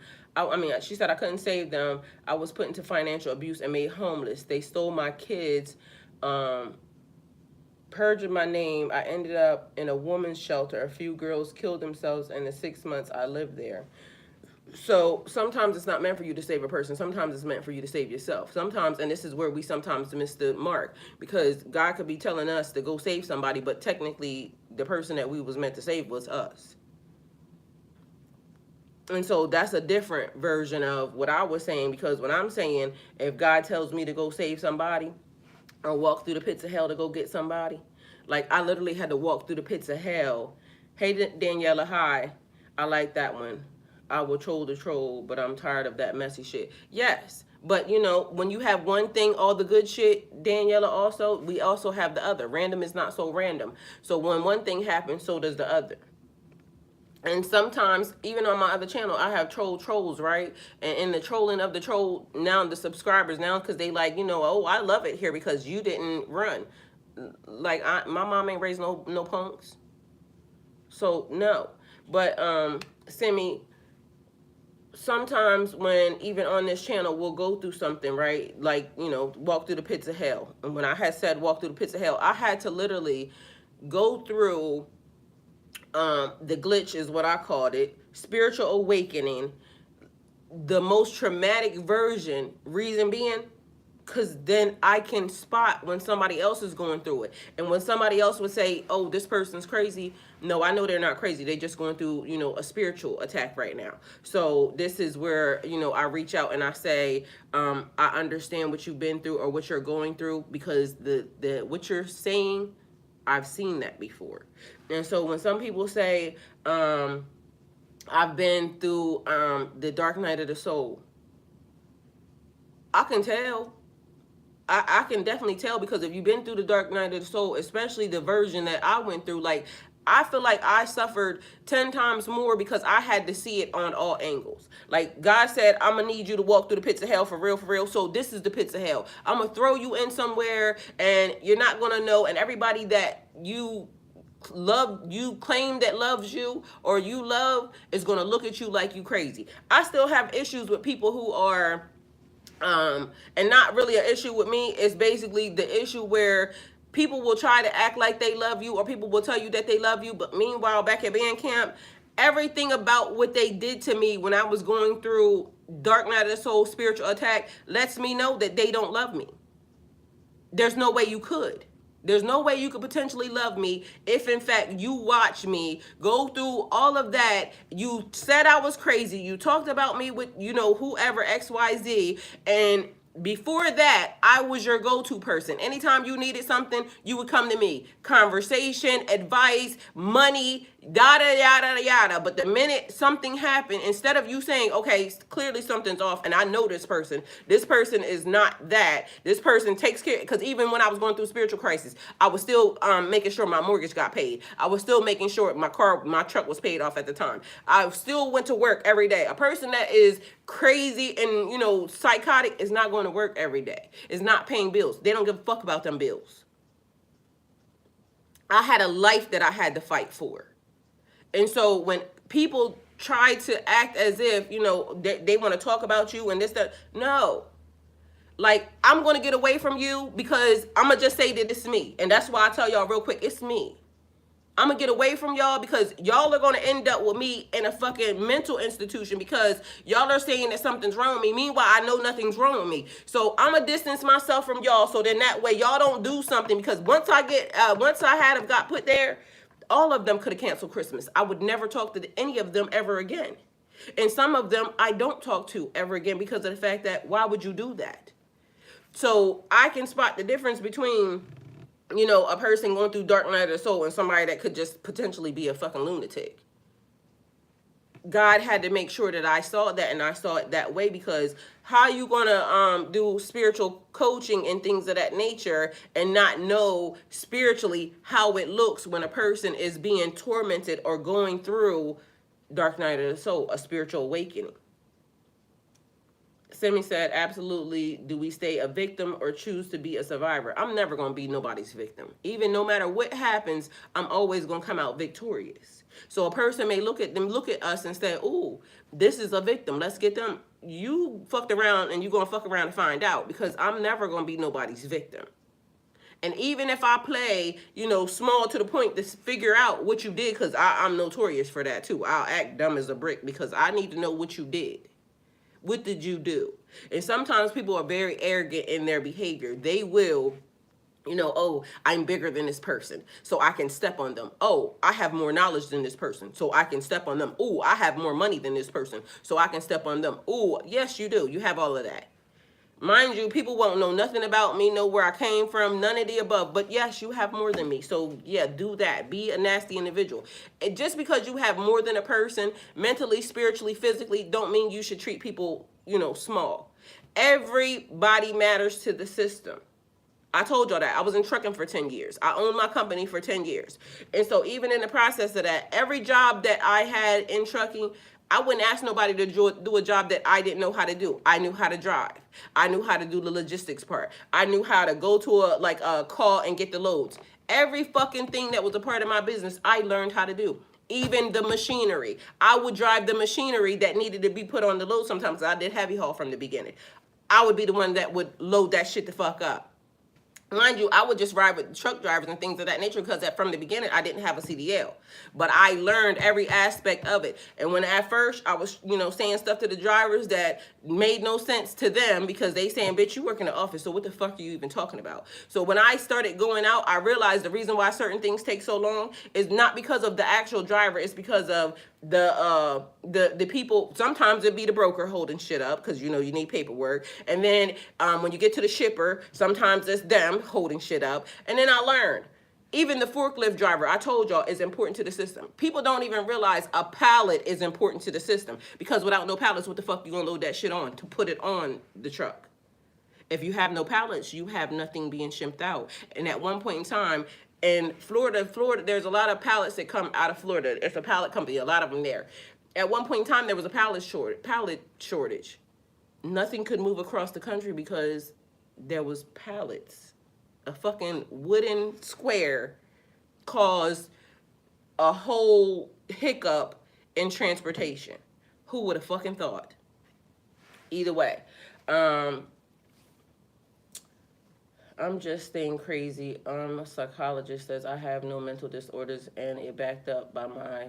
S1: She said, I couldn't save them. I was put into financial abuse and made homeless. They stole my kids, perjured my name. I ended up in a woman's shelter. A few girls killed themselves in the 6 months I lived there. So sometimes it's not meant for you to save a person. Sometimes it's meant for you to save yourself. Sometimes, and this is where we sometimes miss the mark, because God could be telling us to go save somebody, but technically the person that we was meant to save was us. And so that's a different version of what I was saying, because when I'm saying, if God tells me to go save somebody or walk through the pits of hell to go get somebody, like I literally had to walk through the pits of hell. Hey, Daniela, hi. I like that one. I will troll the troll, but I'm tired of that messy shit. Yes, but you know, when you have one thing, all the good shit, Daniela, also, we also have the other. Random is not so random. So when one thing happens, so does the other. And sometimes, even on my other channel, I have trolls, right? And in the trolling of the troll, now the subscribers, now because they like, oh, I love it here because you didn't run. Like, my mom ain't raised no punks. So, no. But, Simi, sometimes when even on this channel we'll go through something, right? Like, walk through the pits of hell. And when I had said walk through the pits of hell, I had to literally go through the glitch is what I called it, spiritual awakening, the most traumatic version, reason being, because then I can spot when somebody else is going through it. And when somebody else would say, oh, this person's crazy, no, I know they're not crazy. They're just going through, a spiritual attack right now. So this is where, I reach out and I say, I understand what you've been through or what you're going through, because the what you're saying, I've seen that before. And so when some people say, I've been through the dark night of the soul, I can tell. I can definitely tell, because if you've been through the dark night of the soul, especially the version that I went through, like, I feel like I suffered 10 times more because I had to see it on all angles. Like, God said, I'm going to need you to walk through the pits of hell for real. So this is the pits of hell. I'm going to throw you in somewhere and you're not going to know. And everybody that you love, you claim that loves you or you love, is going to look at you like you crazy. I still have issues with people who are... and not really an issue with me. It's basically the issue where people will try to act like they love you, or people will tell you that they love you, but meanwhile back at band camp, everything about what they did to me when I was going through dark night of the soul spiritual attack lets me know that they don't love me. There's no way you could. There's no way you could potentially love me if, in fact, you watch me go through all of that. You said I was crazy. You talked about me with, whoever, XYZ. And before that, I was your go-to person. Anytime you needed something, you would come to me. Conversation, advice, money, yada, yada, yada. But the minute something happened, instead of you saying, okay, clearly something's off, and I know this person is not that. This person takes care, because even when I was going through spiritual crisis, I was still making sure my mortgage got paid. I was still making sure my truck was paid off at the time. I still went to work every day. A person that is crazy and, psychotic is not going to work every day. Is not paying bills. They don't give a fuck about them bills. I had a life that I had to fight for. And so when people try to act as if, you know, they want to talk about you and this, that, no. Like, I'm going to get away from you because I'm going to just say that it's me. And that's why I tell y'all real quick, it's me. I'm going to get away from y'all because y'all are going to end up with me in a fucking mental institution because y'all are saying that something's wrong with me. Meanwhile, I know nothing's wrong with me. So I'm going to distance myself from y'all so then that way y'all don't do something, because once I had got put there, all of them could have canceled Christmas. I would never talk to any of them ever again. And some of them I don't talk to ever again because of the fact that why would you do that? So I can spot the difference between, you know, a person going through dark night of the soul and somebody that could just potentially be a fucking lunatic. God had to make sure that I saw that, and I saw it that way, because how you gonna do spiritual coaching and things of that nature and not know spiritually how it looks when a person is being tormented or going through dark night of the soul, a spiritual awakening? Semi said, absolutely. Do we stay a victim or choose to be a survivor? I'm never going to be nobody's victim. Even no matter what happens, I'm always going to come out victorious. So a person may look at us and say, ooh, this is a victim. Let's get them. You fucked around and you're going to fuck around and find out, because I'm never going to be nobody's victim. And even if I play, you know, small to the point to figure out what you did, because I'm notorious for that too. I'll act dumb as a brick because I need to know what you did. What did you do? And sometimes people are very arrogant in their behavior. They will, you know, oh, I'm bigger than this person, so I can step on them. Oh, I have more knowledge than this person, so I can step on them. Oh, I have more money than this person, so I can step on them. Oh, yes, you do. You have all of that. Mind you, people won't know nothing about me, know where I came from, none of the above. But yes, you have more than me. So yeah, do that. Be a nasty individual. And just because you have more than a person, mentally, spiritually, physically, don't mean you should treat people, you know, small. Everybody matters to the system. I told y'all that. I was in trucking for 10 years. I owned my company for 10 years. And so even in the process of that, every job that I had in trucking, I wouldn't ask nobody to do a job that I didn't know how to do. I knew how to drive. I knew how to do the logistics part. I knew how to go to a call and get the loads. Every fucking thing that was a part of my business, I learned how to do. Even the machinery. I would drive the machinery that needed to be put on the load. Sometimes I did heavy haul from the beginning. I would be the one that would load that shit the fuck up. Mind you, I would just ride with truck drivers and things of that nature because from the beginning, I didn't have a CDL. But I learned every aspect of it. And when at first I was, you know, saying stuff to the drivers that made no sense to them because they saying, bitch, you work in the office, so what the fuck are you even talking about? So when I started going out, I realized the reason why certain things take so long is not because of the actual driver. It's because of the people. Sometimes it'd be the broker holding shit up because, you know, you need paperwork. And then when you get to the shipper, sometimes it's them holding shit up. And then I learned, even the forklift driver, I told y'all, is important to the system. People don't even realize a pallet is important to the system, because without no pallets, what the fuck you gonna load that shit on to put it on the truck? If you have no pallets, you have nothing being shipped out. And at one point in time, in Florida, there's a lot of pallets that come out of Florida. It's a pallet company, a lot of them there. At one point in time, there was a pallet shortage. Nothing could move across the country because there was pallets. A fucking wooden square caused a whole hiccup in transportation. Who would have fucking thought? Either way, I'm just staying crazy. A psychologist says I have no mental disorders, and it backed up by my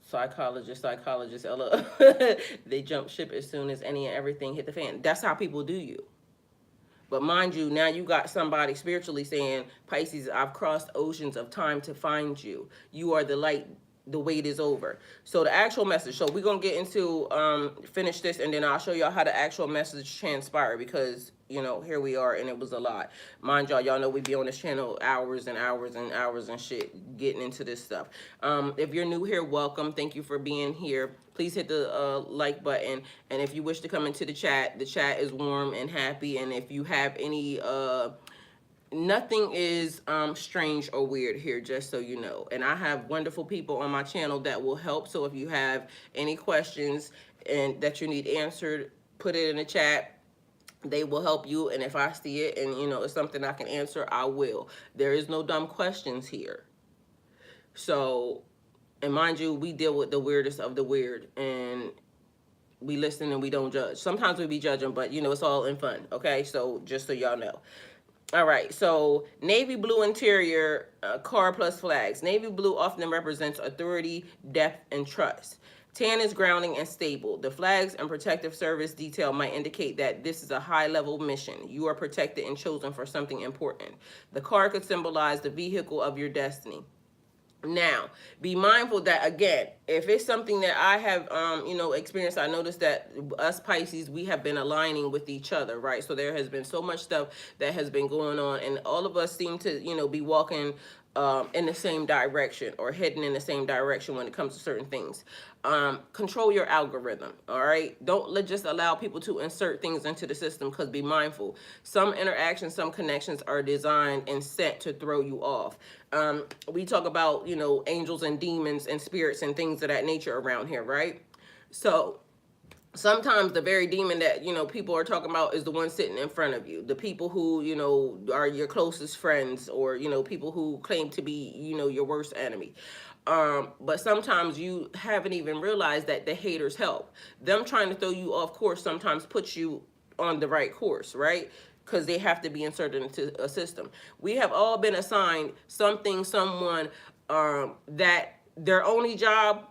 S1: psychologist. They jump ship as soon as any and everything hit the fan. That's how people do you. But mind you, now you got somebody spiritually saying, Pisces, I've crossed oceans of time to find you. You are the light. The wait is over. So the actual message. So we're going to get into, finish this, and then I'll show y'all how the actual message transpired, because, you know, here we are, and it was a lot. Mind y'all know we be on this channel hours and hours and hours and shit getting into this stuff. If you're new here, welcome. Thank you for being here. Please hit the like button. And if you wish to come into the chat is warm and happy. And if you have any nothing is strange or weird here, just so you know. And I have wonderful people on my channel that will help. So if you have any questions and that you need answered, put it in the chat. They will help you, and if I see it and, you know, it's something I can answer, I will. There is no dumb questions here. So, and mind you, we deal with the weirdest of the weird, and we listen and we don't judge. Sometimes we be judging, but, you know, it's all in fun, okay? So, just so y'all know. All right, so navy blue interior, car plus flags. Navy blue often represents authority, depth, and trust. Tan is grounding and stable. The flags and protective service detail might indicate that this is a high-level mission. You are protected and chosen for something important. The car could symbolize the vehicle of your destiny. Now, be mindful that, again, if it's something that I have, you know, experienced, I noticed that us Pisces, we have been aligning with each other, right? So there has been so much stuff that has been going on, and all of us seem to, you know, be walking in the same direction or heading in the same direction when it comes to certain things. Control your algorithm, all right? Don't just allow people to insert things into the system, because be mindful. Some interactions, some connections are designed and set to throw you off. We talk about, you know, angels and demons and spirits and things of that nature around here, right? So sometimes the very demon that, you know, people are talking about is the one sitting in front of you. The people who, you know, are your closest friends, or, you know, people who claim to be, you know, your worst enemy. But sometimes you haven't even realized that the haters help. Them trying to throw you off course sometimes puts you on the right course, right? Because they have to be inserted into a system. We have all been assigned something, someone, that their only job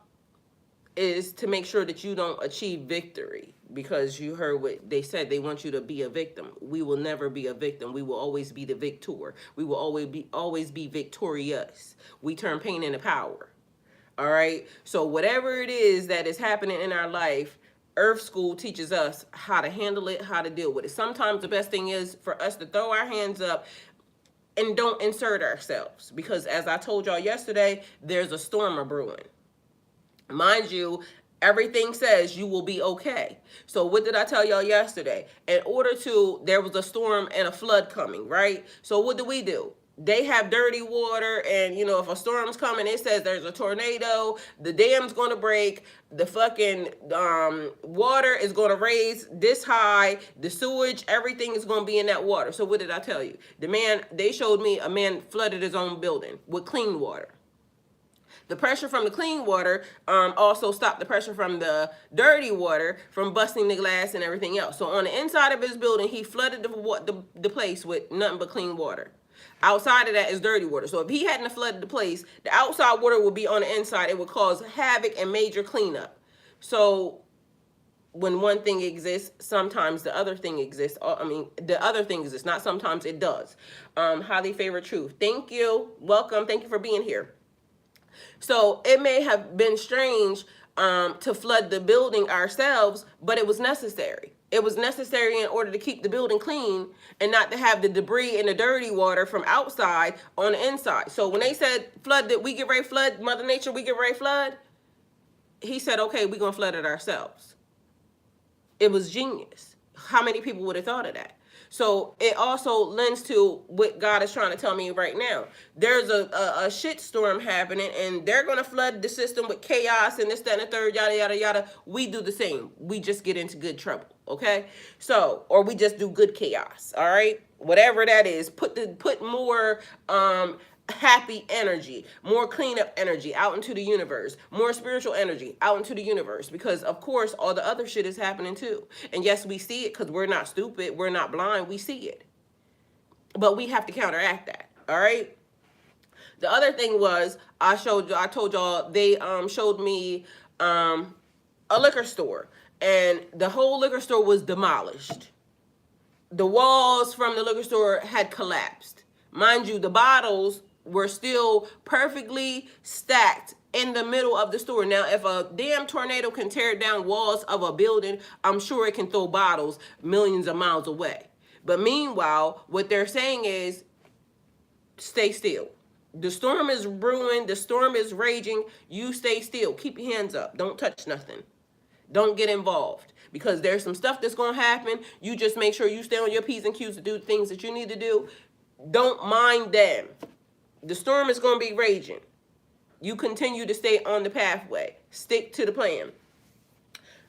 S1: is to make sure that you don't achieve victory, because you heard what they said. They want you to be a victim. We will never be a victim. We will always be the victor. We will always be victorious. We turn pain into power. All right. So whatever it is that is happening in our life, Earth School teaches us how to handle it, how to deal with it. Sometimes the best thing is for us to throw our hands up and don't insert ourselves, because as I told y'all yesterday, there's a storm brewing. Mind you, everything says you will be okay. So what did I tell y'all yesterday? There was a storm and a flood coming, right? So what do? They have dirty water, and, you know, if a storm's coming, it says there's a tornado, the dam's going to break, the fucking water is going to raise this high, the sewage, everything is going to be in that water. So what did I tell you? They showed me a man flooded his own building with clean water. The pressure from the clean water also stopped the pressure from the dirty water from busting the glass and everything else. So on the inside of his building, he flooded the place with nothing but clean water. Outside of that is dirty water. So if he hadn't flooded the place, the outside water would be on the inside. It would cause havoc and major cleanup. So when one thing exists, sometimes the other thing exists. The other thing exists. Not sometimes, it does. Highly favorite truth. Thank you. Welcome. Thank you for being here. So it may have been strange to flood the building ourselves, but it was necessary. It was necessary in order to keep the building clean and not to have the debris and the dirty water from outside on the inside. So when they said flood, that we get ready to flood, Mother Nature, we get ready to flood, he said, okay, we're going to flood it ourselves. It was genius. How many people would have thought of that? So it also lends to what God is trying to tell me right now. There's a shit storm happening, and they're going to flood the system with chaos and this, that, and the third, yada, yada, yada. We do the same. We just get into good trouble, okay? So, or we just do good chaos, all right? Whatever that is, put more happy energy, more cleanup energy out into the universe, more spiritual energy out into the universe, because of course all the other shit is happening too. And yes, we see it, because we're not stupid, we're not blind, we see it, but we have to counteract that. All right. The other thing was, I told y'all, they showed me a liquor store, and the whole liquor store was demolished. The walls from the liquor store had collapsed. Mind you, the bottles were still perfectly stacked in the middle of the store. Now, if a damn tornado can tear down walls of a building, I'm sure it can throw bottles millions of miles away. But meanwhile, what they're saying is, stay still. The storm is brewing. The storm is raging. You stay still. Keep your hands up. Don't touch nothing. Don't get involved, because there's some stuff that's going to happen. You just make sure you stay on your P's and Q's to do things that you need to do. Don't mind them. The storm is going to be raging. You continue to stay on the pathway. Stick to the plan.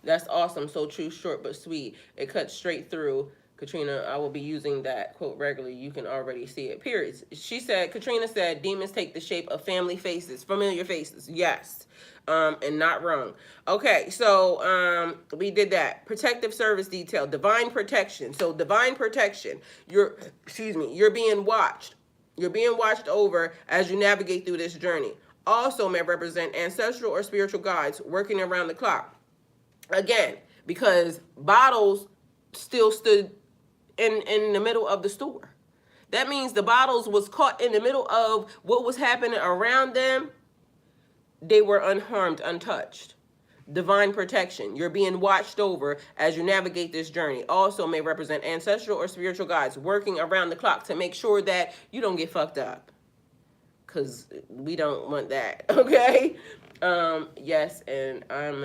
S1: That's awesome. So true, short but sweet. It cuts straight through. Katrina, I will be using that quote regularly. You can already see it. Period. Katrina said, demons take the shape of family faces, familiar faces. Yes. And not wrong. Okay, so we did that. Protective service detail, divine protection. So divine protection. You're being watched. You're being watched over as you navigate through this journey. Also may represent ancestral or spiritual guides working around the clock. Again, because bottles still stood in the middle of the store. That means the bottles was caught in the middle of what was happening around them. They were unharmed, untouched. Divine protection. You're being watched over as you navigate this journey. Also may represent ancestral or spiritual guides working around the clock to make sure that you don't get fucked up. Because we don't want that, okay? Yes, and I'm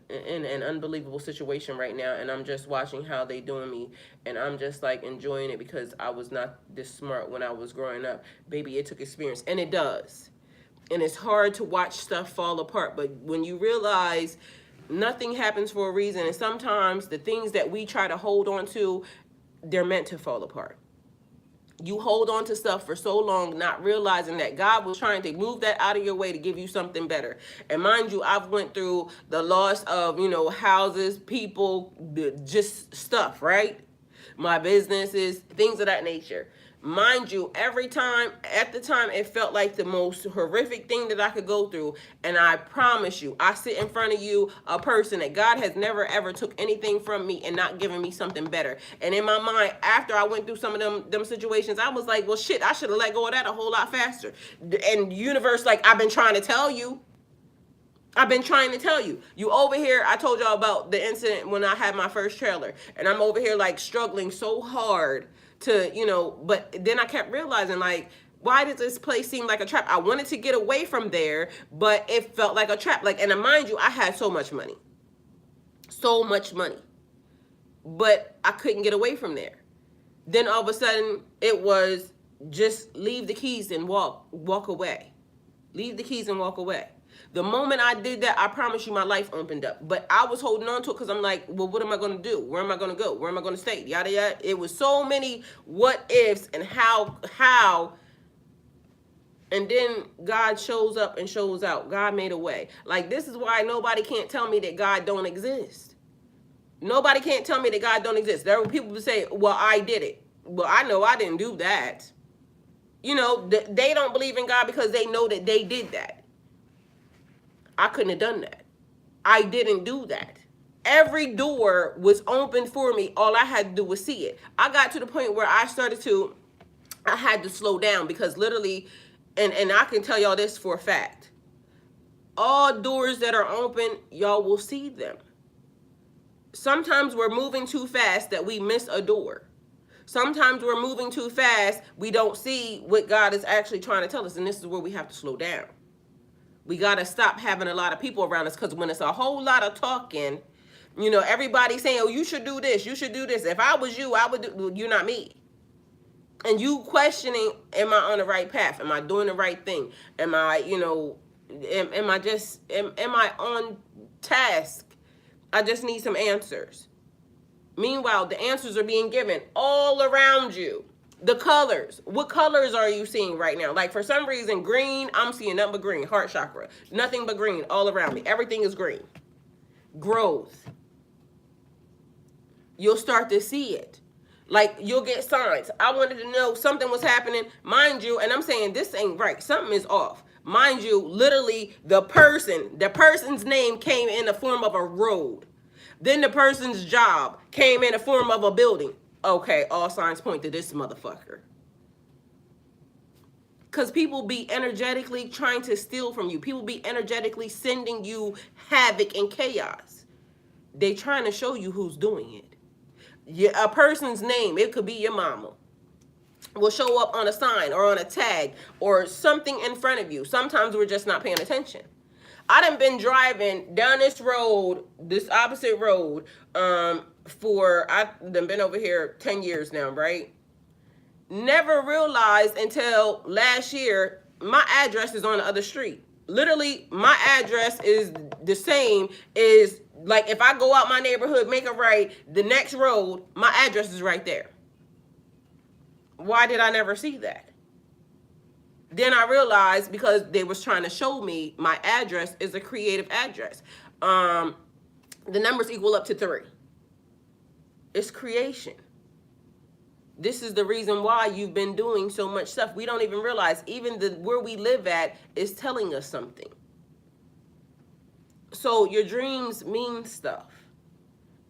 S1: in an unbelievable situation right now, and I'm just watching how they doing me, and I'm just like enjoying it because I was not this smart when I was growing up. Baby, it took experience, and it does. And it's hard to watch stuff fall apart, but when you realize nothing happens for a reason, and sometimes the things that we try to hold on to, they're meant to fall apart. You hold on to stuff for so long, not realizing that God was trying to move that out of your way to give you something better. And mind you, I've went through the loss of, houses, people, just stuff, right? My businesses, things of that nature. Mind you, at the time, it felt like the most horrific thing that I could go through. And I promise you, I sit in front of you, a person that God has never, ever took anything from me and not given me something better. And in my mind, after I went through some of them situations, I was like, well, shit, I should have let go of that a whole lot faster. And universe, like, I've been trying to tell you. You over here, I told y'all about the incident when I had my first trailer. And I'm over here, like, struggling so hard to, but then I kept realizing, like, why does this place seem like a trap? I wanted to get away from there, but it felt like a trap. Like, and mind you, I had so much money, but I couldn't get away from there. Then all of a sudden, it was just leave the keys and walk away. Leave the keys and walk away. The moment I did that, I promise you my life opened up. But I was holding on to it because I'm like, well, what am I going to do? Where am I going to go? Where am I going to stay? Yada, yada. It was so many what ifs and how. And then God shows up and shows out. God made a way. Like, this is why nobody can't tell me that God don't exist. Nobody can't tell me that God don't exist. There were people who say, well, I did it. Well, I know I didn't do that. They don't believe in God because they know that they did that. I couldn't have done that. I didn't do that. Every door was open for me. All I had to do was see it. I got to the point where I had to slow down because literally, and I can tell y'all this for a fact, all doors that are open, y'all will see them. Sometimes we're moving too fast that we miss a door. Sometimes we're moving too fast, we don't see what God is actually trying to tell us, and this is where we have to slow down. We got to stop having a lot of people around us, because when it's a whole lot of talking, everybody saying, oh, you should do this, you should do this. If I was you, I would do. You're not me. And you questioning, am I on the right path? Am I doing the right thing? Am I, am I on task? I just need some answers. Meanwhile, the answers are being given all around you. The colors. What colors are you seeing right now? Like, for some reason, green, I'm seeing nothing but green. Heart chakra. Nothing but green all around me. Everything is green. Growth. You'll start to see it. Like, you'll get signs. I wanted to know something was happening. Mind you, and I'm saying this ain't right. Something is off. Mind you, literally, the person's name came in the form of a road. Then the person's job came in the form of a building. Okay, all signs point to this motherfucker. Because people be energetically trying to steal from you. People be energetically sending you havoc and chaos. They trying to show you who's doing it. Yeah, a person's name, it could be your mama, will show up on a sign or on a tag or something in front of you. Sometimes we're just not paying attention. I done been driving down this road, this opposite road, I've done been over here 10 years now, right? Never realized until last year, my address is on the other street. Literally, my address is the same as, like, if I go out my neighborhood, make a right, the next road, my address is right there. Why did I never see that? Then I realized because they was trying to show me my address is a creative address. The numbers equal up to 3. It's creation. This is the reason why you've been doing so much stuff. We don't even realize even where we live at is telling us something. So your dreams mean stuff.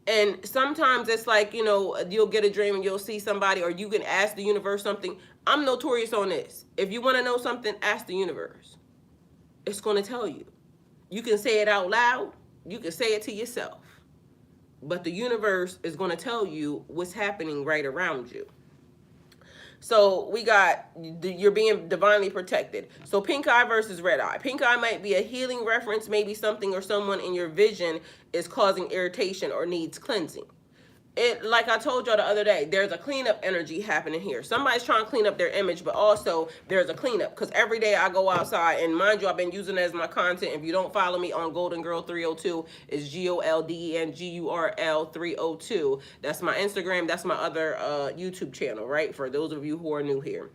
S1: And sometimes it's like, you know, you'll get a dream and you'll see somebody, or you can ask the universe something. I'm notorious on this. If you want to know something, ask the universe. It's going to tell you. You can say it out loud. You can say it to yourself. But the universe is going to tell you what's happening right around you. So we got, you're being divinely protected. So pink eye versus red eye. Pink eye might be a healing reference. Maybe something or someone in your vision is causing irritation or needs cleansing. It, like I told y'all the other day, there's a cleanup energy happening here. Somebody's trying to clean up their image, but also there's a cleanup. Because every day I go outside, and mind you, I've been using it as my content. If you don't follow me on Golden Girl 302, it's GOLDENGURL 302. That's my Instagram. That's my other YouTube channel, right? For those of you who are new here.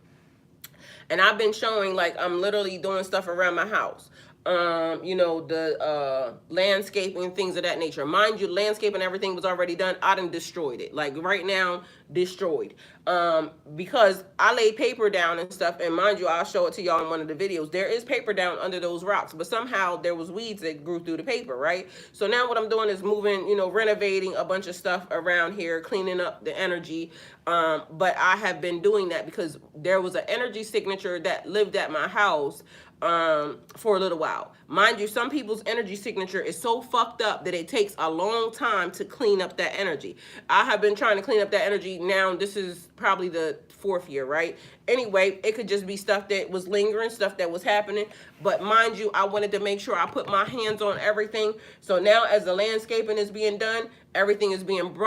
S1: And I've been showing, like, I'm literally doing stuff around my house. You know, the landscaping, things of that nature. Mind you, landscaping, everything was already done. I done destroyed it. Like right now, destroyed. Because I laid paper down and stuff, and mind you, I'll show it to y'all in one of the videos. There is paper down under those rocks, but somehow there was weeds that grew through the paper, right? So now what I'm doing is moving, you know, renovating a bunch of stuff around here, cleaning up the energy. But I have been doing that because there was an energy signature that lived at my house for a little while. Mind you, some people's energy signature is so fucked up that it takes a long time to clean up that energy. I have been trying to clean up that energy now. This is probably the 4th year, right? Anyway, it could just be stuff that was lingering, stuff that was happening. But mind you, I wanted to make sure I put my hands on everything. So now as the landscaping is being done, everything is being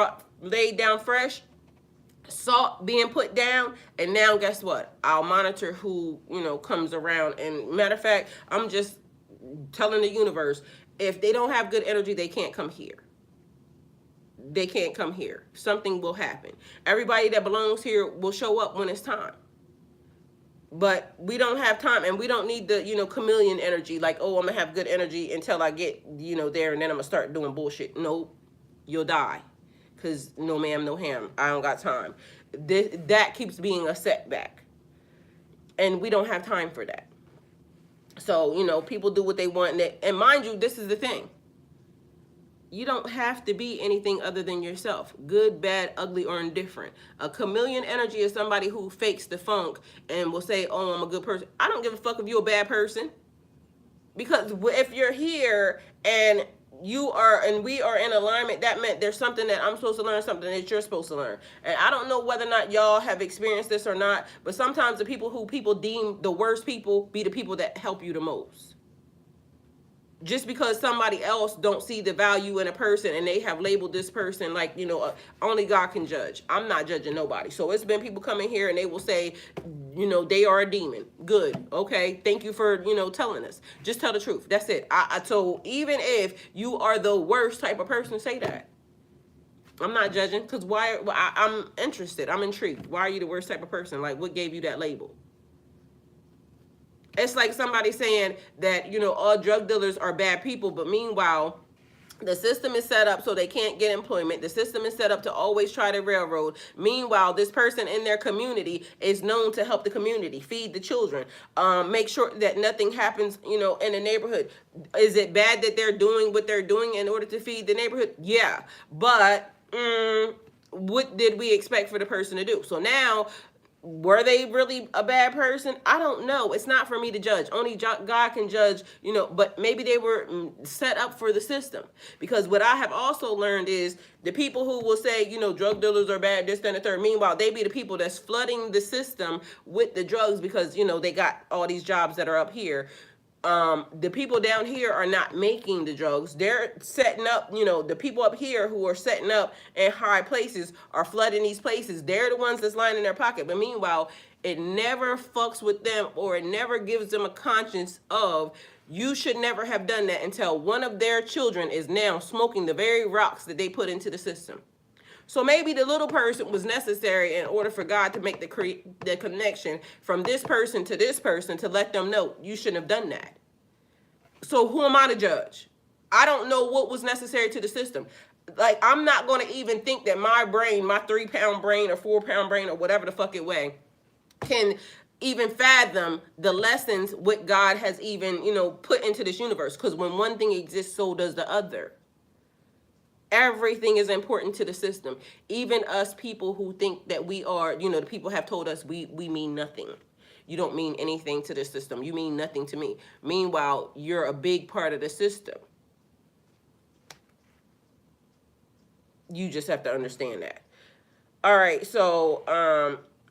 S1: laid down fresh. Salt being put down, and now guess what? I'll monitor who, you know, comes around. And matter of fact, I'm just telling the universe, if they don't have good energy, they can't come here. They can't come here. Something will happen. Everybody that belongs here will show up when it's time. But we don't have time, and we don't need the, you know, chameleon energy. Like, oh, I'm gonna have good energy until I get, you know, there, and then I'm gonna start doing bullshit. Nope, you'll die. Because no ma'am, no ham. I don't got time. That keeps being a setback. And we don't have time for that. So, you know, people do what they want. And mind you, this is the thing. You don't have to be anything other than yourself. Good, bad, ugly, or indifferent. A chameleon energy is somebody who fakes the funk and will say, oh, I'm a good person. I don't give a fuck if you're a bad person. Because if you're here and you are, and we are in alignment, that meant there's something that I'm supposed to learn, something that you're supposed to learn. And I don't know whether or not y'all have experienced this or not, but sometimes the people who people deem the worst people be the people that help you the most. Just because somebody else don't see the value in a person and they have labeled this person like, you know, only God can judge. I'm not judging nobody. So it's been people coming here and they will say, you know, they are a demon. Good. Okay. Thank you for, you know, telling us. Just tell the truth. That's it. So even if you are the worst type of person, say that. I'm not judging, because why? I'm interested. I'm intrigued. Why are you the worst type of person? Like, what gave you that label? It's like somebody saying that, you know, all drug dealers are bad people, but meanwhile, the system is set up so they can't get employment. The system is set up to always try to railroad. Meanwhile, this person in their community is known to help the community, feed the children, make sure that nothing happens, you know, in the neighborhood. Is it bad that they're doing what they're doing in order to feed the neighborhood? Yeah, but what did we expect for the person to do? So now, were they really a bad person? I don't know. It's not for me to judge. Only God can judge, you know, but maybe they were set up for the system. Because what I have also learned is the people who will say, you know, drug dealers are bad, this, that, and the third. Meanwhile, they be the people that's flooding the system with the drugs because, you know, they got all these jobs that are up here. The people down here are not making the drugs. They're setting up, you know, the people up here who are setting up in high places are flooding these places. They're the ones that's lining their pocket. But meanwhile, it never fucks with them, or it never gives them a conscience of You should never have done that until one of their children is now smoking the very rocks that they put into the system. So maybe the little person was necessary in order for God to make the connection from this person to let them know you shouldn't have done that. So who am I to judge? I don't know what was necessary to the system. Like, I'm not going to even think that my brain, my 3-pound brain or 4-pound brain or whatever the fuck it weigh, can even fathom the lessons what God has even, put into this universe. Because when one thing exists, so does the other. Everything is important to the system. Even us people who think that we are, the people have told us we mean nothing. You don't mean anything to the system. You mean nothing to me. Meanwhile, you're a big part of the system. You just have to understand that. All right, so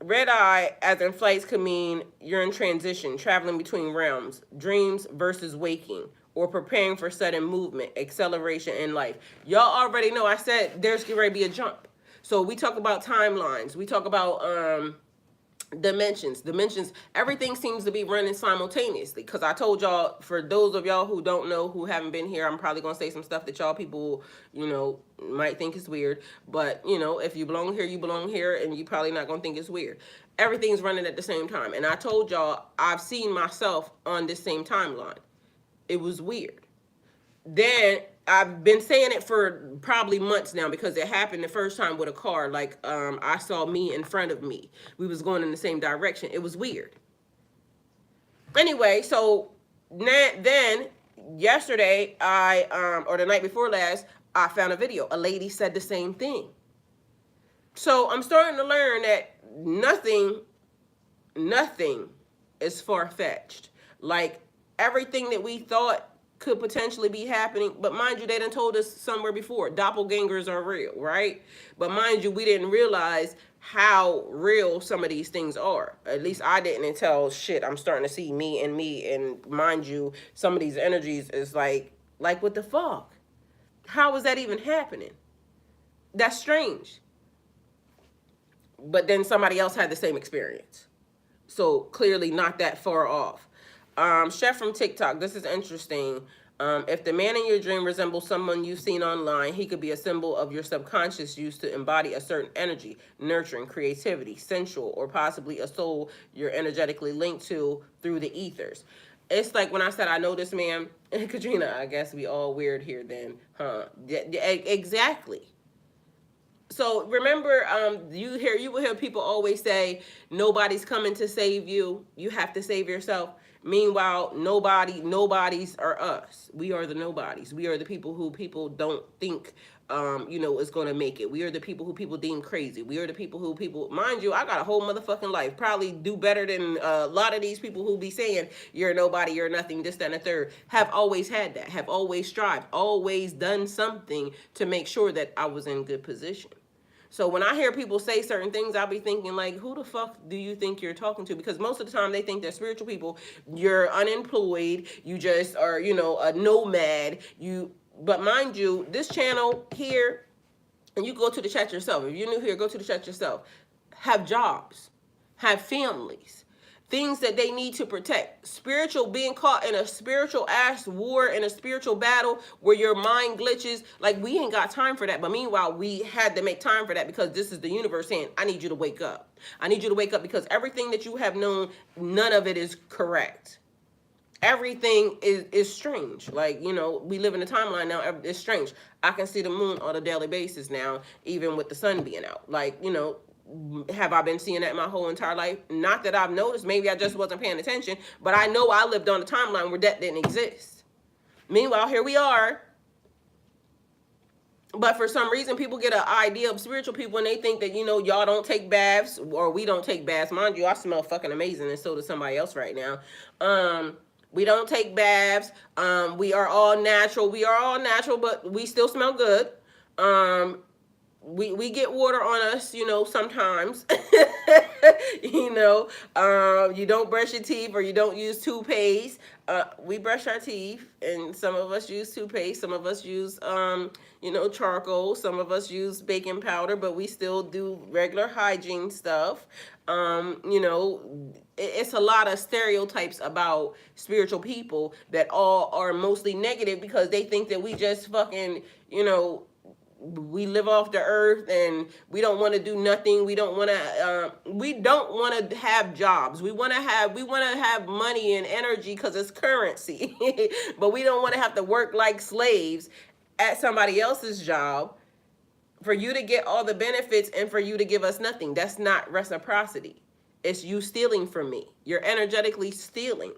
S1: red eye, as in flights, could mean you're in transition, traveling between realms, dreams versus waking, or preparing for sudden movement, acceleration in life. Y'all already know I said there's going to be a jump. So we talk about timelines. We talk about dimensions, everything seems to be running simultaneously. Because I told y'all, for those of y'all who don't know, who haven't been here, I'm probably gonna say some stuff that y'all people might think is weird, but if you belong here, you belong here, and you probably not gonna think it's weird. Everything's running at the same time, and I told y'all I've seen myself on this same timeline. It was weird. Then I've been saying it for probably months now, because it happened the first time with a car. Like, I saw me in front of me. We was going in the same direction. It was weird. Anyway, so then yesterday, or the night before last, I found a video. A lady said the same thing. So I'm starting to learn that nothing is far-fetched. Like, everything that we thought could potentially be happening, but mind you, they done told us somewhere before, doppelgangers are real, right? But mind you, we didn't realize how real some of these things are. At least I didn't until I'm starting to see me, and mind you, some of these energies is like what the fuck? How is that even happening? That's strange. But then somebody else had the same experience. So clearly not that far off. Chef from TikTok, this is interesting. If the man in your dream resembles someone you've seen online, he could be a symbol of your subconscious used to embody a certain energy, nurturing, creativity, sensual, or possibly a soul you're energetically linked to through the ethers. It's like when I said I know this man, Katrina, I guess we all weird here then, huh? Exactly. So remember, you will hear people always say, nobody's coming to save you. You have to save yourself. Meanwhile, nobodies are us. We are the nobodies. We are the people who people don't think, is going to make it. We are the people who people deem crazy. We are the people who mind you, I got a whole motherfucking life. Probably do better than a lot of these people who be saying, you're nobody, you're nothing, this, that, and the third. Have always had that, have always strived, always done something to make sure that I was in good position. So when I hear people say certain things, I'll be thinking, like, who the fuck do you think you're talking to? Because most of the time they think they're spiritual people. You're unemployed. You just are, a nomad. But mind you, this channel here, and you go to the chat yourself. If you're new here, go to the chat yourself. Have jobs. Have families. Things that they need to protect. Spiritual, being caught in a spiritual ass war, in a spiritual battle where your mind glitches. Like, we ain't got time for that. But meanwhile, we had to make time for that, because this is the universe saying, I need you to wake up. I need you to wake up, because everything that you have known, none of it is correct. Everything is strange. Like, we live in a timeline now. It's strange. I can see the moon on a daily basis now, even with the sun being out. Like, have I been seeing that my whole entire life? Not that I've noticed. Maybe I just wasn't paying attention. But I know I lived on a timeline where that didn't exist. Meanwhile, here we are. But for some reason, people get an idea of spiritual people, and they think that, y'all don't take baths, or we don't take baths. Mind you, I smell fucking amazing, and so does somebody else right now. We don't take baths. We are all natural. We are all natural, but we still smell good. we get water on us, you know, sometimes. You know, you don't brush your teeth or you don't use toothpaste. We brush our teeth, and some of us use toothpaste. Some of us use, you know, charcoal. Some of us use baking powder, but we still do regular hygiene stuff. You know, it's a lot of stereotypes about spiritual people that all are mostly negative because they think that we just fucking, you know, we live off the earth and we don't want to do nothing. We don't want to have jobs. We want to have money and energy because it's currency. But we don't want to have to work like slaves at somebody else's job for you to get all the benefits and for you to give us nothing. That's not reciprocity. It's you stealing from me. You're energetically stealing.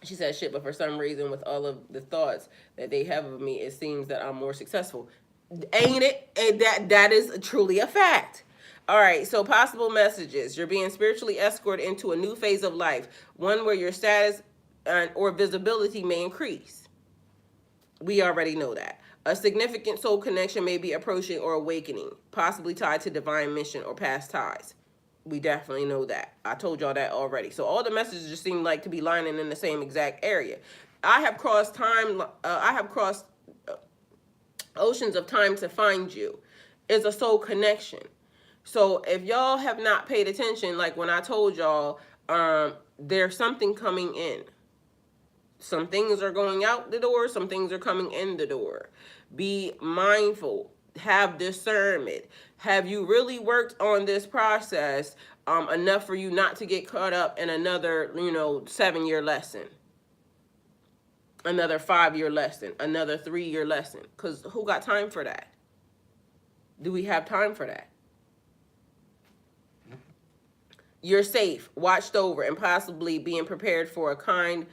S1: She said shit, but for some reason, with all of the thoughts that they have of me, it seems that I'm more successful. Ain't it? And that is truly a fact. All right, so possible messages. You're being spiritually escorted into a new phase of life, one where your status or visibility may increase. We already know that. A significant soul connection may be approaching or awakening, possibly tied to divine mission or past ties. We definitely know that. I told y'all that already. So all the messages just seem like to be lining in the same exact area. I have crossed oceans of time to find you. Is a soul connection. So if y'all have not paid attention, like when I told y'all, there's something coming in. Some things are going out the door. Some things are coming in the door. Be mindful. Have discernment. Have you really worked on this process enough for you not to get caught up in another, 7-year lesson? Another 5-year lesson? Another 3-year lesson? Because who got time for that? Do we have time for that? You're safe, watched over, and possibly being prepared for a kind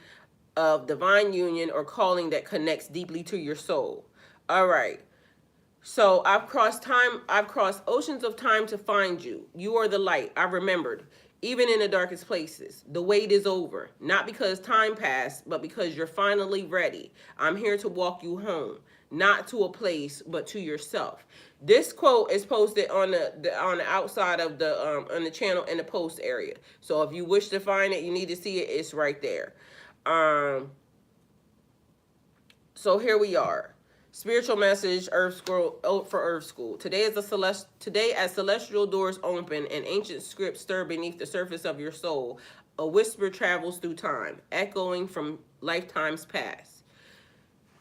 S1: of divine union or calling that connects deeply to your soul. All right. So I've crossed oceans of time to find you. You are the light I remembered, even in the darkest places. The wait is over, not because time passed, but because you're finally ready. I'm here to walk you home, not to a place, but to yourself. This quote is posted on the outside of the on the channel in the post area. So if you wish to find it, you need to see it. It's right there. So here we are. Spiritual message, Earth School, for Earth School. Today as celestial doors open and ancient scripts stir beneath the surface of your soul, a whisper travels through time, echoing from lifetimes past.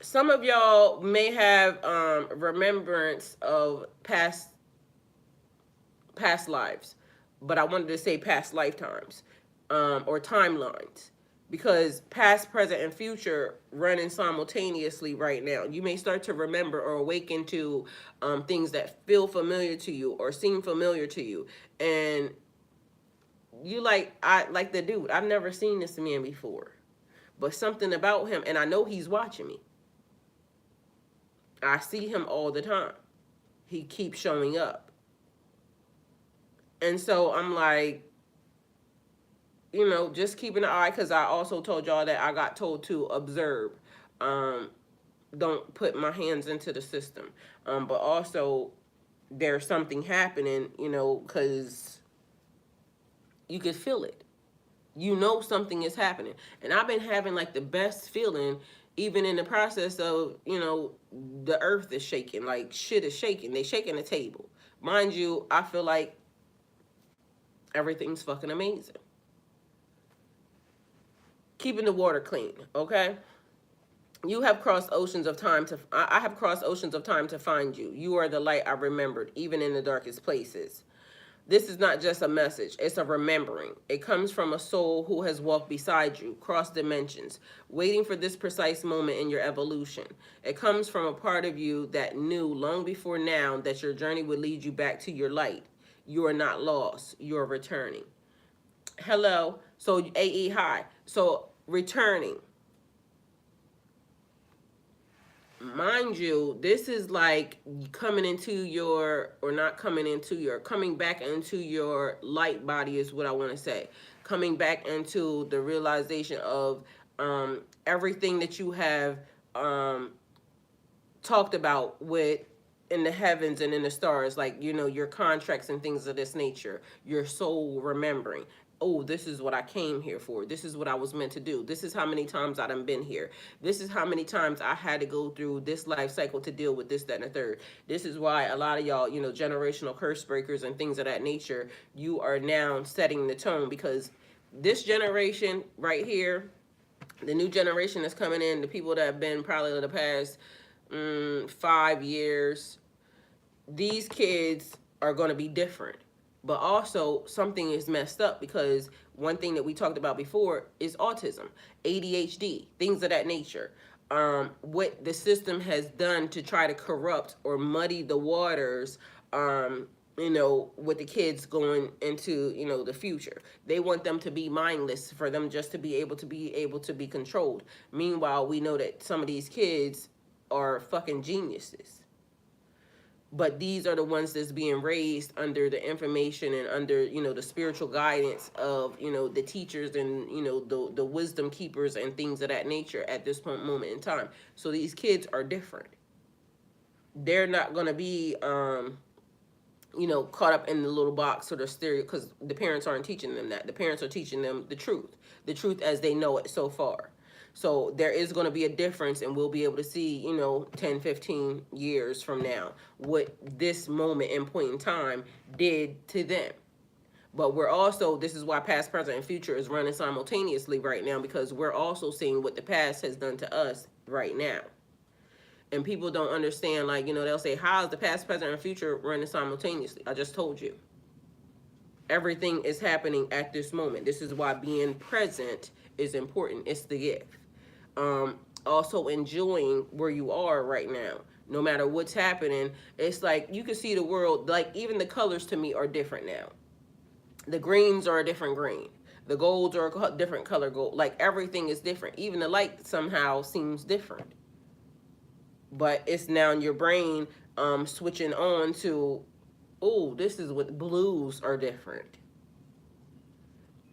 S1: Some of y'all may have remembrance of past lives, but I wanted to say past lifetimes or timelines. Because past, present, and future running simultaneously right now. You may start to remember or awaken to things that feel familiar to you or seem familiar to you. And you like the dude. I've never seen this man before. But something about him, and I know he's watching me. I see him all the time. He keeps showing up. And so I'm like, just keeping an eye, because I also told y'all that I got told to observe. Don't put my hands into the system. But also, there's something happening, because you could feel it. Something is happening. And I've been having, like, the best feeling, even in the process of, the earth is shaking. Like, shit is shaking. They shaking the table. Mind you, I feel like everything's fucking amazing. Keeping the water clean, okay? You have crossed oceans of time I have crossed oceans of time to find you. You are the light I remembered, even in the darkest places. This is not just a message, it's a remembering. It comes from a soul who has walked beside you, cross dimensions, waiting for this precise moment in your evolution. It comes from a part of you that knew long before now that your journey would lead you back to your light. You are not lost, you're returning. Hello, so AE, hi. So returning. Mind you, this is like coming back into your light body is what I want to say. Coming back into the realization of everything that you have talked about with in the heavens and in the stars, like, you know, your contracts and things of this nature, your soul remembering, oh, this is what I came here for. This is what I was meant to do. This is how many times I done been here. This is how many times I had to go through this life cycle to deal with this, that, and the third. This is why a lot of y'all, you know, generational curse breakers and things of that nature, you are now setting the tone, because this generation right here, the new generation that's coming in, the people that have been probably the past 5 years, these kids are going to be different. But also something is messed up, because one thing that we talked about before is autism, ADHD, things of that nature. What the system has done to try to corrupt or muddy the waters, you know, with the kids going into, you know, the future. They want them to be mindless, for them just to be able to be controlled. Meanwhile, we know that some of these kids are fucking geniuses. But these are the ones that's being raised under the information and under, you know, the spiritual guidance of, you know, the teachers and, you know, the wisdom keepers and things of that nature at this moment in time. So these kids are different. They're not going to be, you know, caught up in the little box or the stereo, because the parents aren't teaching them that. The parents are teaching them the truth as they know it so far. So there is going to be a difference, and we'll be able to see, you know, 10, 15 years from now, what this moment and point in time did to them. But we're also, this is why past, present, and future is running simultaneously right now, because we're also seeing what the past has done to us right now. And people don't understand, like, you know, they'll say, how is the past, present, and future running simultaneously? I just told you. Everything is happening at this moment. This is why being present is important. It's the gift. Also enjoying where you are right now, no matter what's happening. It's like you can see the world, like even the colors to me are different now. The greens are a different green, the golds are a different color gold. Like everything is different. Even the light somehow seems different, but it's now in your brain switching on to, oh, this is what blues are different.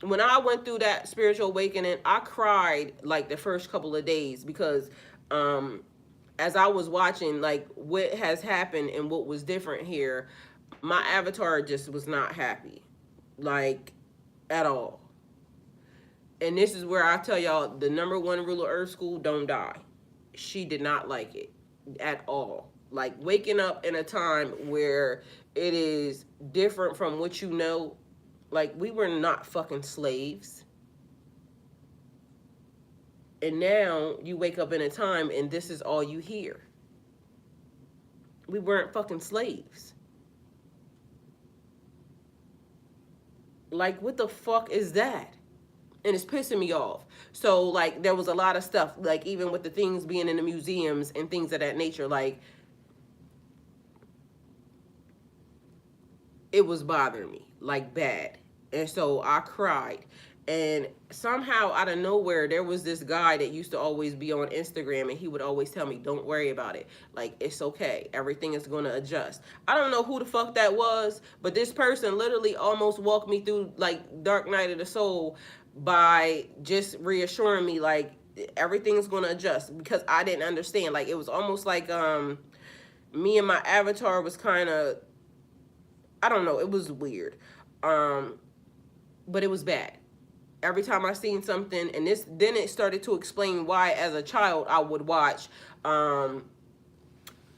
S1: When I went through that spiritual awakening, I cried like the first couple of days, because as I was watching like what has happened and what was different here, my avatar just was not happy, like at all. And this is where I tell y'all, the number one rule of Earth School, don't die. She did not like it at all. Like waking up in a time where it is different from what you know. Like, we were not fucking slaves. And now you wake up in a time and this is all you hear. We weren't fucking slaves. Like, what the fuck is that? And it's pissing me off. So, like, there was a lot of stuff, like, even with the things being in the museums and things of that nature, like, it was bothering me, like, bad. And so I cried. And somehow out of nowhere, there was this guy that used to always be on Instagram, and he would always tell me, don't worry about it. Like, it's okay. Everything is going to adjust. I don't know who the fuck that was, but this person literally almost walked me through, like, Dark Night of the Soul by just reassuring me, like, everything's going to adjust, because I didn't understand. Like, it was almost like me and my avatar was kind of, I don't know, it was weird. But it was bad. Every time I seen something, and then it started to explain why as a child I would watch the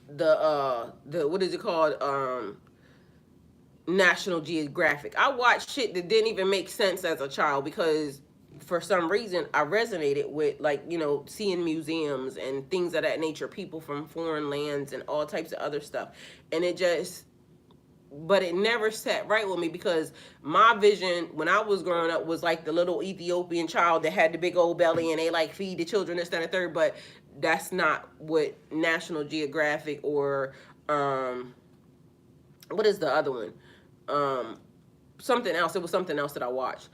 S1: what is it called, National Geographic. I watched shit that didn't even make sense as a child, because for some reason I resonated with, like, you know, seeing museums and things of that nature, people from foreign lands and all types of other stuff. And it just, but it never sat right with me, because my vision when I was growing up was like the little Ethiopian child that had the big old belly and they like feed the children, this, that, and the third. But that's not what National Geographic or what is the other one? Something else. It was something else that I watched.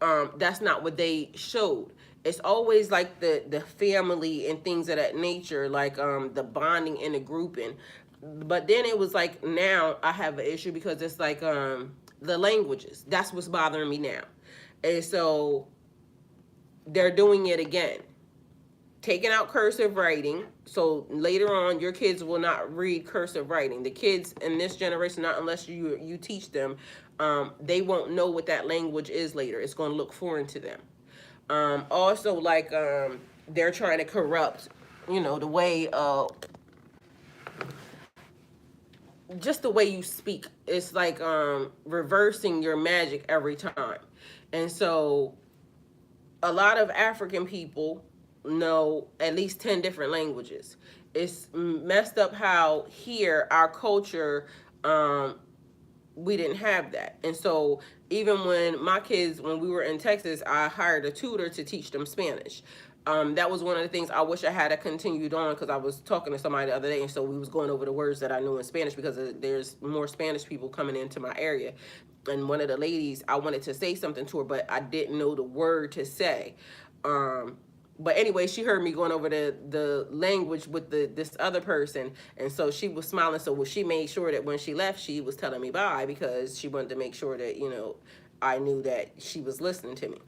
S1: That's not what they showed. It's always like the family and things of that nature, like the bonding and the grouping. But then it was like, now I have an issue, because it's like the languages. That's what's bothering me now. And so they're doing it again. taking out cursive writing. So later on, your kids will not read cursive writing. The kids in this generation, not unless you teach them, they won't know what that language is later. It's going to look foreign to them. Also, like, they're trying to corrupt, the way, just the way you speak. It's like reversing your magic every time. And so a lot of African people know at least 10 different languages. It's messed up how here our culture, we didn't have that. And so even when my kids, when we were in Texas, I hired a tutor to teach them Spanish. That was one of the things I wish I had continued on, because I was talking to somebody the other day, and so we was going over the words that I knew in Spanish, because there's more Spanish people coming into my area. And one of the ladies, I wanted to say something to her, but I didn't know the word to say. But anyway, she heard me going over the language with this other person, and so she was smiling. So she made sure that when she left, she was telling me bye, because she wanted to make sure that, I knew that she was listening to me.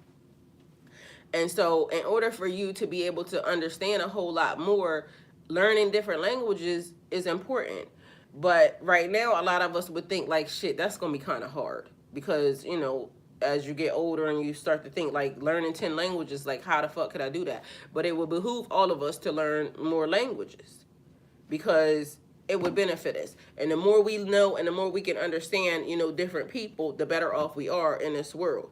S1: And so in order for you to be able to understand a whole lot more, learning different languages is important. But right now, a lot of us would think like, shit, that's going to be kind of hard, because, as you get older and you start to think like learning 10 languages, like how the fuck could I do that? But it would behoove all of us to learn more languages, because it would benefit us. And the more we know and the more we can understand, different people, the better off we are in this world.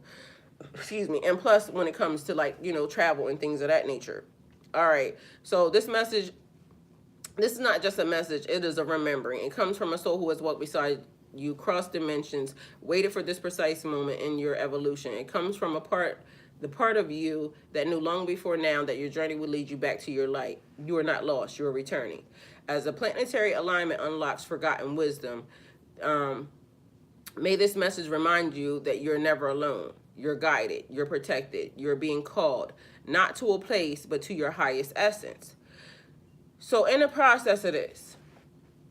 S1: Excuse me. And plus, when it comes to like, travel and things of that nature. All right. So this is not just a message. It is a remembering. It comes from a soul who has walked beside you, crossed dimensions, waited for this precise moment in your evolution. It comes from the part of you that knew long before now that your journey would lead you back to your light. You are not lost. You are returning. As a planetary alignment unlocks forgotten wisdom, may this message remind you that you're never alone. You're guided. You're protected. You're being called, not to a place, but to your highest essence. So in the process of this,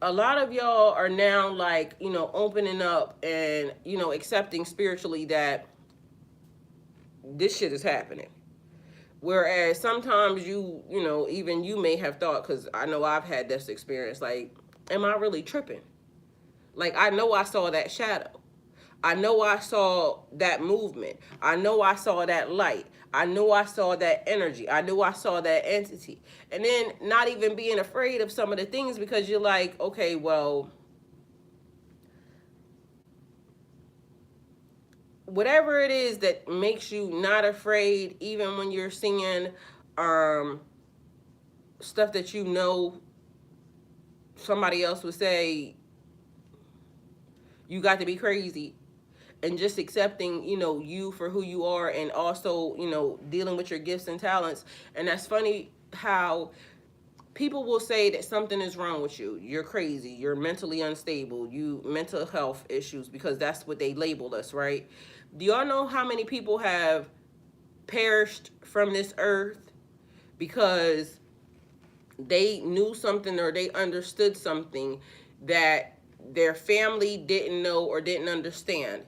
S1: a lot of y'all are now like, opening up and, accepting spiritually that this shit is happening. Whereas sometimes even you may have thought, because I know I've had this experience, like, am I really tripping? Like, I know I saw that shadow. I know I saw that movement. I know I saw that light. I know I saw that energy. I knew I saw that entity. And then not even being afraid of some of the things, because you're like, okay, well, whatever it is that makes you not afraid, even when you're seeing stuff that somebody else would say you got to be crazy. And just accepting, you for who you are, and also, dealing with your gifts and talents. And that's funny how people will say that something is wrong with you. You're crazy. You're mentally unstable. You mental health issues, because that's what they label us, right? Do y'all know how many people have perished from this earth because they knew something or they understood something that their family didn't know or didn't understand?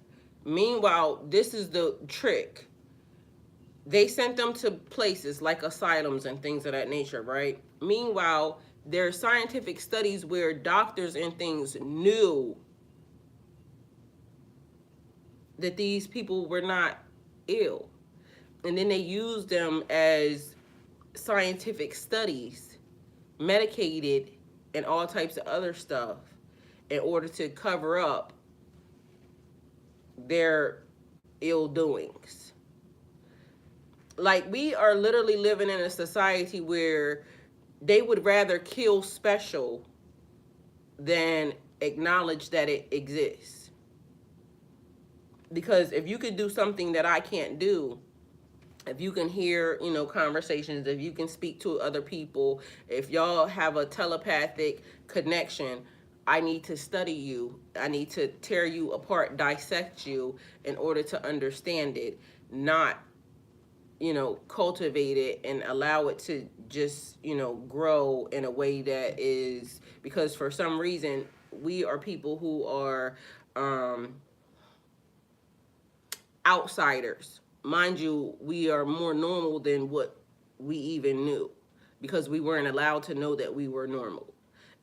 S1: Meanwhile, this is the trick. They sent them to places like asylums and things of that nature, right? Meanwhile, there are scientific studies where doctors and things knew that these people were not ill. And then they used them as scientific studies, medicated, and all types of other stuff in order to cover up their ill doings. Like, we are literally living in a society where they would rather kill special than acknowledge that it exists. Because if you could do something that I can't do, if you can hear, conversations, if you can speak to other people, if y'all have a telepathic connection, I need to study you. I need to tear you apart, dissect you in order to understand it, not, cultivate it and allow it to just, grow in a way that is, because for some reason, we are people who are outsiders. Mind you, we are more normal than what we even knew. because we weren't allowed to know that we were normal.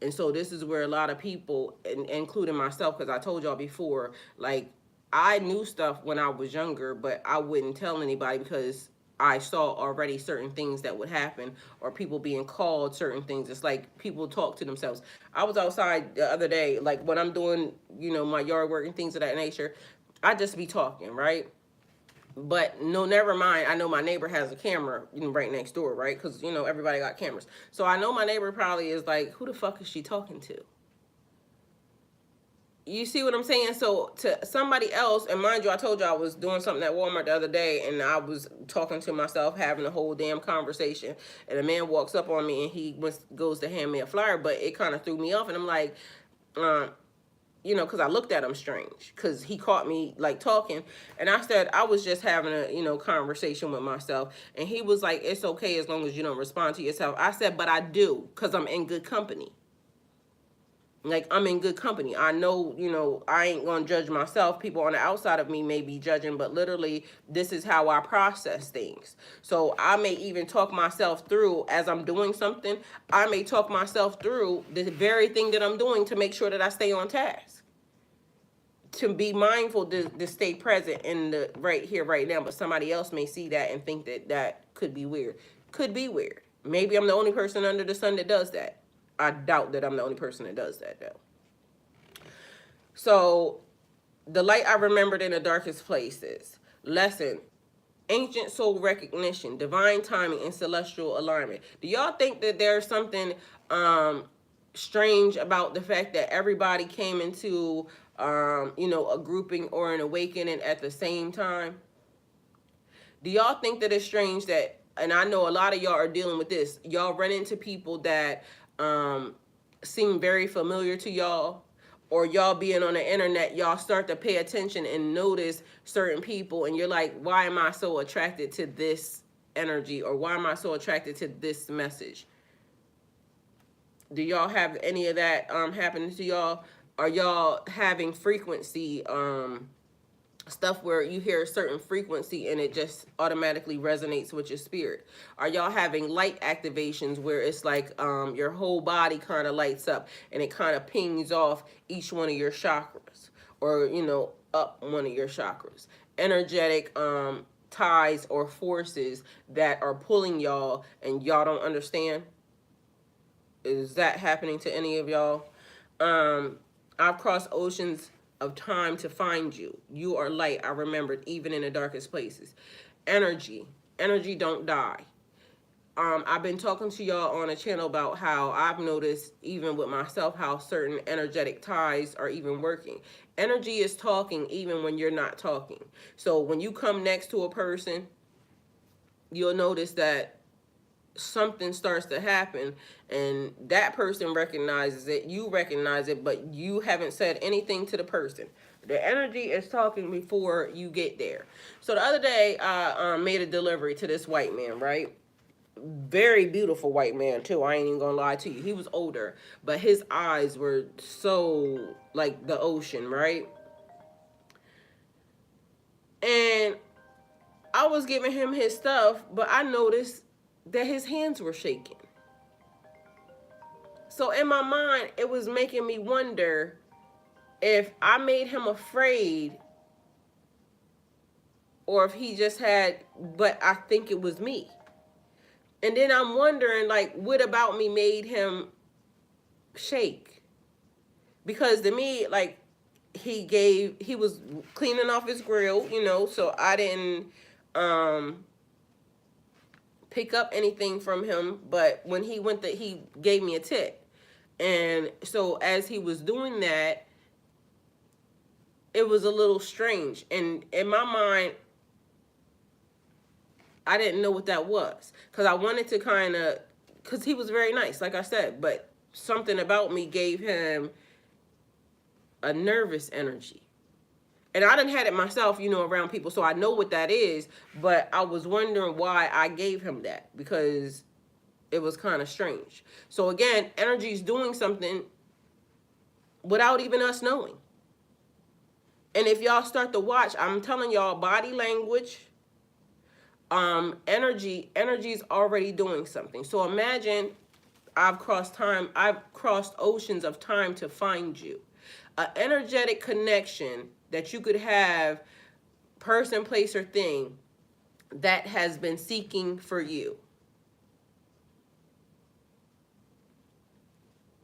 S1: And so this is where a lot of people, including myself, because I told y'all before, like, I knew stuff when I was younger, but I wouldn't tell anybody because I saw already certain things that would happen, or people being called certain things. It's like people talk to themselves. I was outside the other day, like when I'm doing, my yard work and things of that nature, I just be talking, right? But no, never mind. I know my neighbor has a camera right next door, right? Because, everybody got cameras. So I know my neighbor probably is like, who the fuck is she talking to? You see what I'm saying? So to somebody else, and mind you, I told you I was doing something at Walmart the other day, and I was talking to myself, having a whole damn conversation, and a man walks up on me, and he goes to hand me a flyer, but it kind of threw me off, and I'm like, because I looked at him strange, because he caught me like talking, and I said I was just having a conversation with myself, and he was like, it's okay as long as you don't respond to yourself. I said, but I do, because I'm in good company. Like, I'm in good company. I know, I ain't gonna judge myself. People on the outside of me may be judging, but literally, this is how I process things. So I may even talk myself through as I'm doing something. I may talk myself through the very thing that I'm doing to make sure that I stay on task. To be mindful to stay present in the right here, right now. But somebody else may see that and think that could be weird. Could be weird. Maybe I'm the only person under the sun that does that. I doubt that I'm the only person that does that, though. So, the light I remembered in the darkest places. Lesson: ancient soul recognition, divine timing, and celestial alignment. Do y'all think that there's something strange about the fact that everybody came into, a grouping or an awakening at the same time? Do y'all think that it's strange that, and I know a lot of y'all are dealing with this, y'all run into people that seem very familiar to y'all, or y'all being on the internet, y'all start to pay attention and notice certain people, and you're like, why am I so attracted to this energy, or why am I so attracted to this message? Do y'all have any of that happening to y'all? Are y'all having frequency stuff where you hear a certain frequency and it just automatically resonates with your spirit? Are y'all having light activations where it's like your whole body kind of lights up and it kind of pings off each one of your chakras, or up one of your chakras? Energetic ties or forces that are pulling y'all and y'all don't understand. Is that happening to any of y'all? I've crossed oceans of time to find you. You are light, I remembered, even in the darkest places. Energy don't die. I've been talking to y'all on a channel about how I've noticed, even with myself, how certain energetic ties are even working. Energy is talking even when you're not talking. So when you come next to a person, you'll notice that something starts to happen, and that person recognizes it, you recognize it, but you haven't said anything to the person. The energy is talking before you get there. So the other day, I made a delivery to this white man, right? Very beautiful white man, too. I ain't even gonna lie to you. He was older, but his eyes were so like the ocean, right? And I was giving him his stuff, but I noticed that his hands were shaking. So in my mind, it was making me wonder if I made him afraid, or if he just had, but I think it was me. And then I'm wondering, like, what about me made him shake? Because to me, like, he was cleaning off his grill, so I didn't pick up anything from him, but when he went he gave me a tip. And so as he was doing that, it was a little strange. And in my mind, I didn't know what that was, because I wanted to because he was very nice, like I said, but something about me gave him a nervous energy. And I done had it myself, around people, so I know what that is, but I was wondering why I gave him that, because it was kind of strange. So again, energy's doing something without even us knowing. And if y'all start to watch, I'm telling y'all, body language, energy is already doing something. So imagine I've crossed oceans of time to find you. An energetic connection that you could have, person, place, or thing, that has been seeking for you,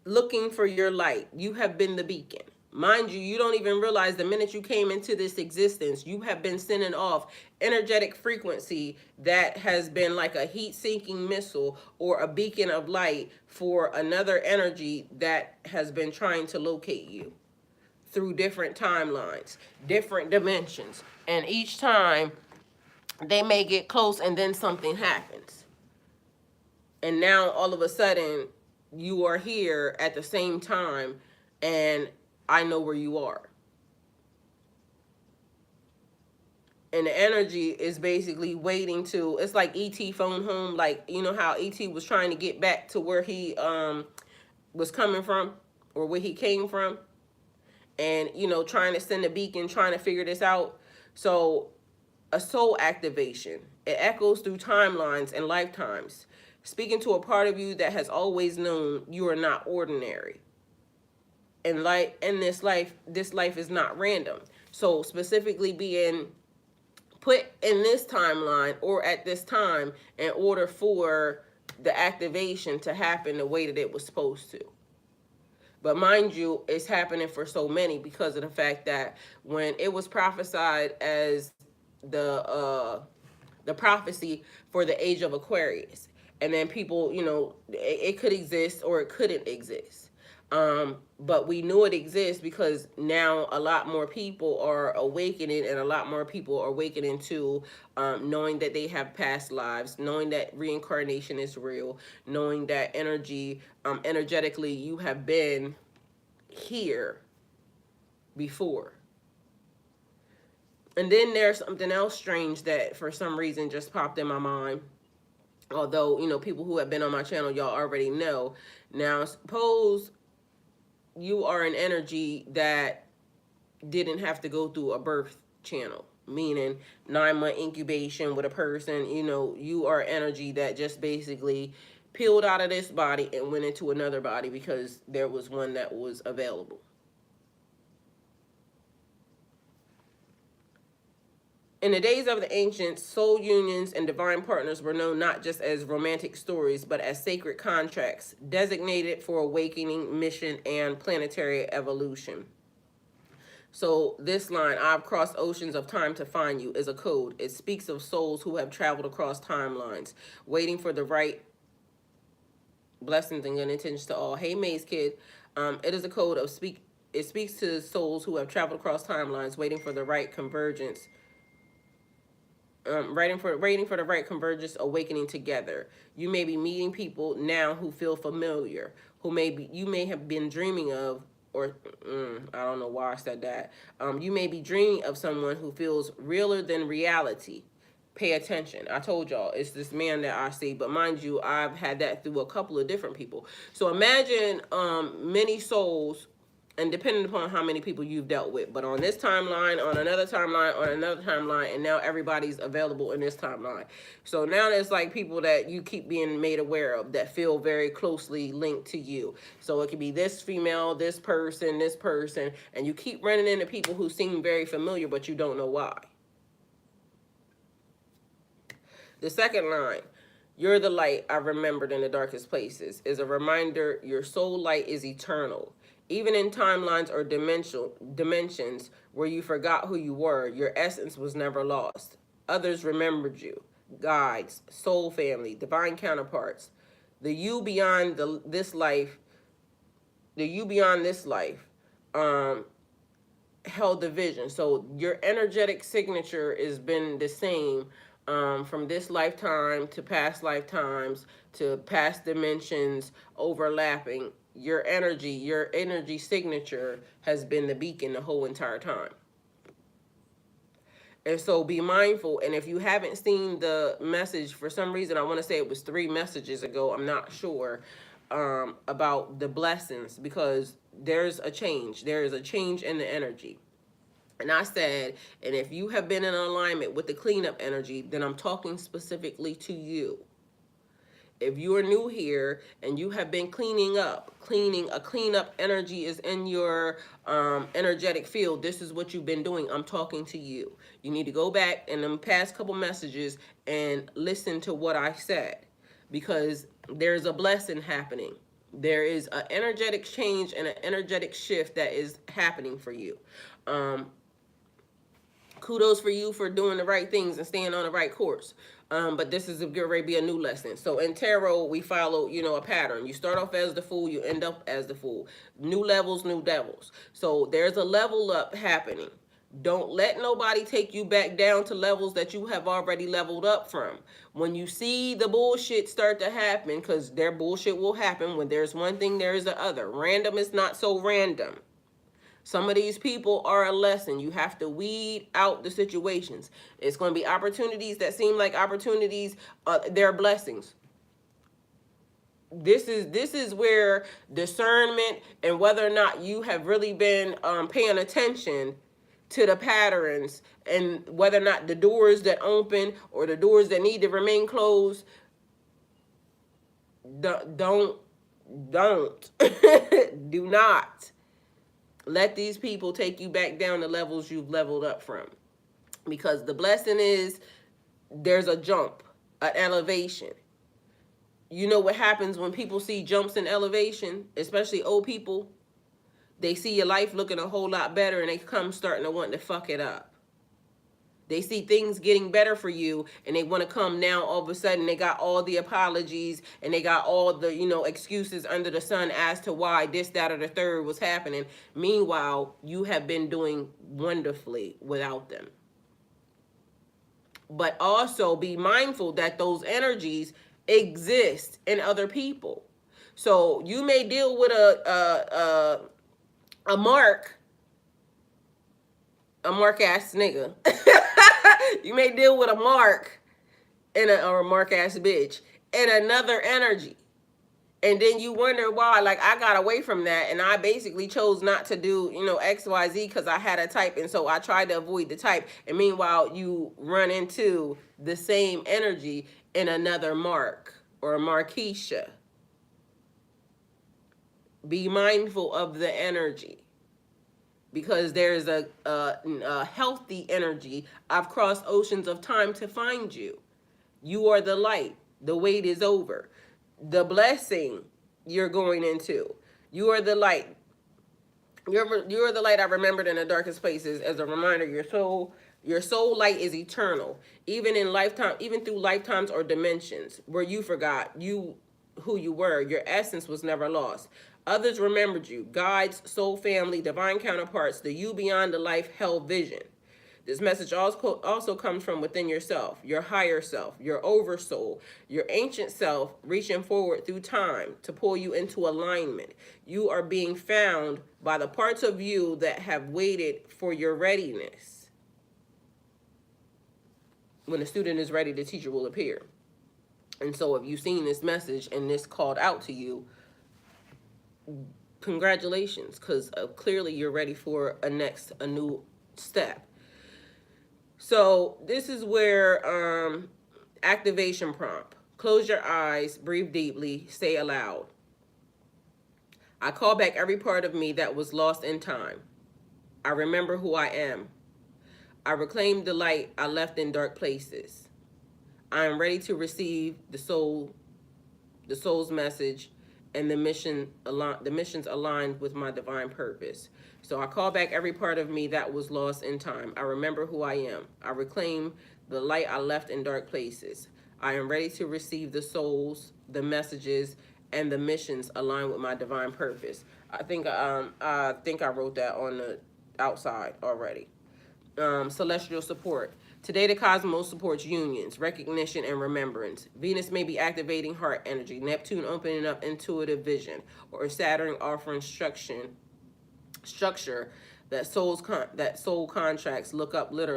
S1: looking for your light. You have been the beacon. Mind you, you don't even realize the minute you came into this existence, you have been sending off energetic frequency that has been like a heat-seeking missile or a beacon of light for another energy that has been trying to locate you through different timelines, different dimensions. And each time they may get close and then something happens. And now all of a sudden you are here at the same time and I know where you are. And the energy is basically waiting to, it's like E.T. phone home. Like, you know how E.T. was trying to get back to where he was coming from, or where he came from. And, you know, trying to send a beacon, trying to figure this out. So a soul activation, it echoes through timelines and lifetimes, speaking to a part of you that has always known you are not ordinary. And like in this life is not random. So specifically being put in this timeline or at this time in order for the activation to happen the way that it was supposed to. But mind you, it's happening for so many because of the fact that when it was prophesied as the prophecy for the age of Aquarius, and then people, you know, it could exist or it couldn't exist. But we knew it exists because now a lot more people are awakening, and a lot more people are awakening to knowing that they have past lives, knowing that reincarnation is real, knowing that energetically you have been here before. And then there's something else strange that for some reason just popped in my mind. Although, you know, people who have been on my channel, y'all already know. Now, suppose you are an energy that didn't have to go through a birth channel, meaning 9-month incubation with a person. You know, you are energy that just basically peeled out of this body and went into another body because there was one that was available. In the days of the ancients, soul unions and divine partners were known not just as romantic stories, but as sacred contracts designated for awakening, mission, and planetary evolution. So this line, I've crossed oceans of time to find you, is a code. It speaks of souls who have traveled across timelines, waiting for the right blessings and good intentions to all. Hey, Maze Kid, it is a code of it speaks to souls who have traveled across timelines, waiting for the right convergence. Waiting for the right convergence, awakening together. You may be meeting people now who feel familiar, who you may have been dreaming of, or I don't know why I said that. You may be dreaming of someone who feels realer than reality. Pay attention. I told y'all it's this man that I see, but mind you, I've had that through a couple of different people. So imagine many souls, and depending upon how many people you've dealt with, but on this timeline, on another timeline, on another timeline, and now everybody's available in this timeline. So now there's like people that you keep being made aware of that feel very closely linked to you. So it could be this female, this person, and you keep running into people who seem very familiar, but you don't know why. The second line, you're the light I remembered in the darkest places, is a reminder your soul light is eternal. Even in timelines or dimensions where you forgot who you were, your essence was never lost. Others remembered you. Guides, soul family, divine counterparts. The you beyond this life held the vision. So your energetic signature has been the same from this lifetime to past lifetimes to past dimensions overlapping. Your energy signature has been the beacon the whole entire time. And so be mindful. And if you haven't seen the message, for some reason, I want to say it was 3 messages ago, I'm not sure, about the blessings, because there's a change. There is a change in the energy. And I said, and if you have been in alignment with the cleanup energy, then I'm talking specifically to you. If you are new here and you have been cleaning up, a cleanup energy is in your energetic field. This is what you've been doing. I'm talking to you. You need to go back in the past couple messages and listen to what I said, because there's a blessing happening. There is an energetic change and an energetic shift that is happening for you. Kudos for you for doing the right things and staying on the right course. But this is going to be a new lesson. So in tarot, we follow, a pattern. You start off as the fool, you end up as the fool. New levels, new devils. So there's a level up happening. Don't let nobody take you back down to levels that you have already leveled up from. When you see the bullshit start to happen, because their bullshit will happen. When there's one thing, there is the other. Random is not so random. Some of these people are a lesson. You have to weed out the situations. It's going to be opportunities that seem like opportunities. They're blessings. This is where discernment and whether or not you have really been paying attention to the patterns, and whether or not the doors that open or the doors that need to remain closed, don't do not let these people take you back down to levels you've leveled up from. Because the blessing is there's a jump, an elevation. You know what happens when people see jumps in elevation, especially old people? They see your life looking a whole lot better and they come starting to want to fuck it up. They see things getting better for you and they want to come now. All of a sudden they got all the apologies and they got all the, excuses under the sun as to why this, that, or the third was happening. Meanwhile, you have been doing wonderfully without them. But also be mindful that those energies exist in other people. So you may deal with a mark ass nigga. You may deal with a mark or a mark ass bitch in another energy. And then you wonder why, like, I got away from that and I basically chose not to do, XYZ because I had a type. And so I tried to avoid the type. And meanwhile, you run into the same energy in another mark or a Marquisha. Be mindful of the energy. Because there's a healthy energy. I've crossed oceans of time to find you. You are the light. The wait is over. The blessing you're going into. You are the light. You're the light I remembered in the darkest places. As a reminder, your soul light is eternal. Even through lifetimes or dimensions where you forgot who you were. Your essence was never lost. Others remembered you, guides, soul family, divine counterparts, the you beyond the life hell vision. This message also comes from within yourself, your higher self, your oversoul, your ancient self reaching forward through time to pull you into alignment. You are being found by the parts of you that have waited for your readiness. When the student is ready, the teacher will appear. And so if you've seen this message and this called out to you, congratulations, because clearly you're ready for a new step. So this is where activation prompt. Close your eyes, breathe deeply, say aloud. I call back every part of me that was lost in time. I remember who I am. I reclaim the light I left in dark places. I am ready to receive the soul's message and the missions aligned with my divine purpose. So I call back every part of me that was lost in time. I remember who I am. I reclaim the light I left in dark places. I am ready to receive the messages, and the missions aligned with my divine purpose. I think I wrote that on the outside already. Celestial support. Today, the cosmos supports unions, recognition, and remembrance. Venus may be activating heart energy, Neptune opening up intuitive vision, or Saturn offering structure that soul contracts look up literally.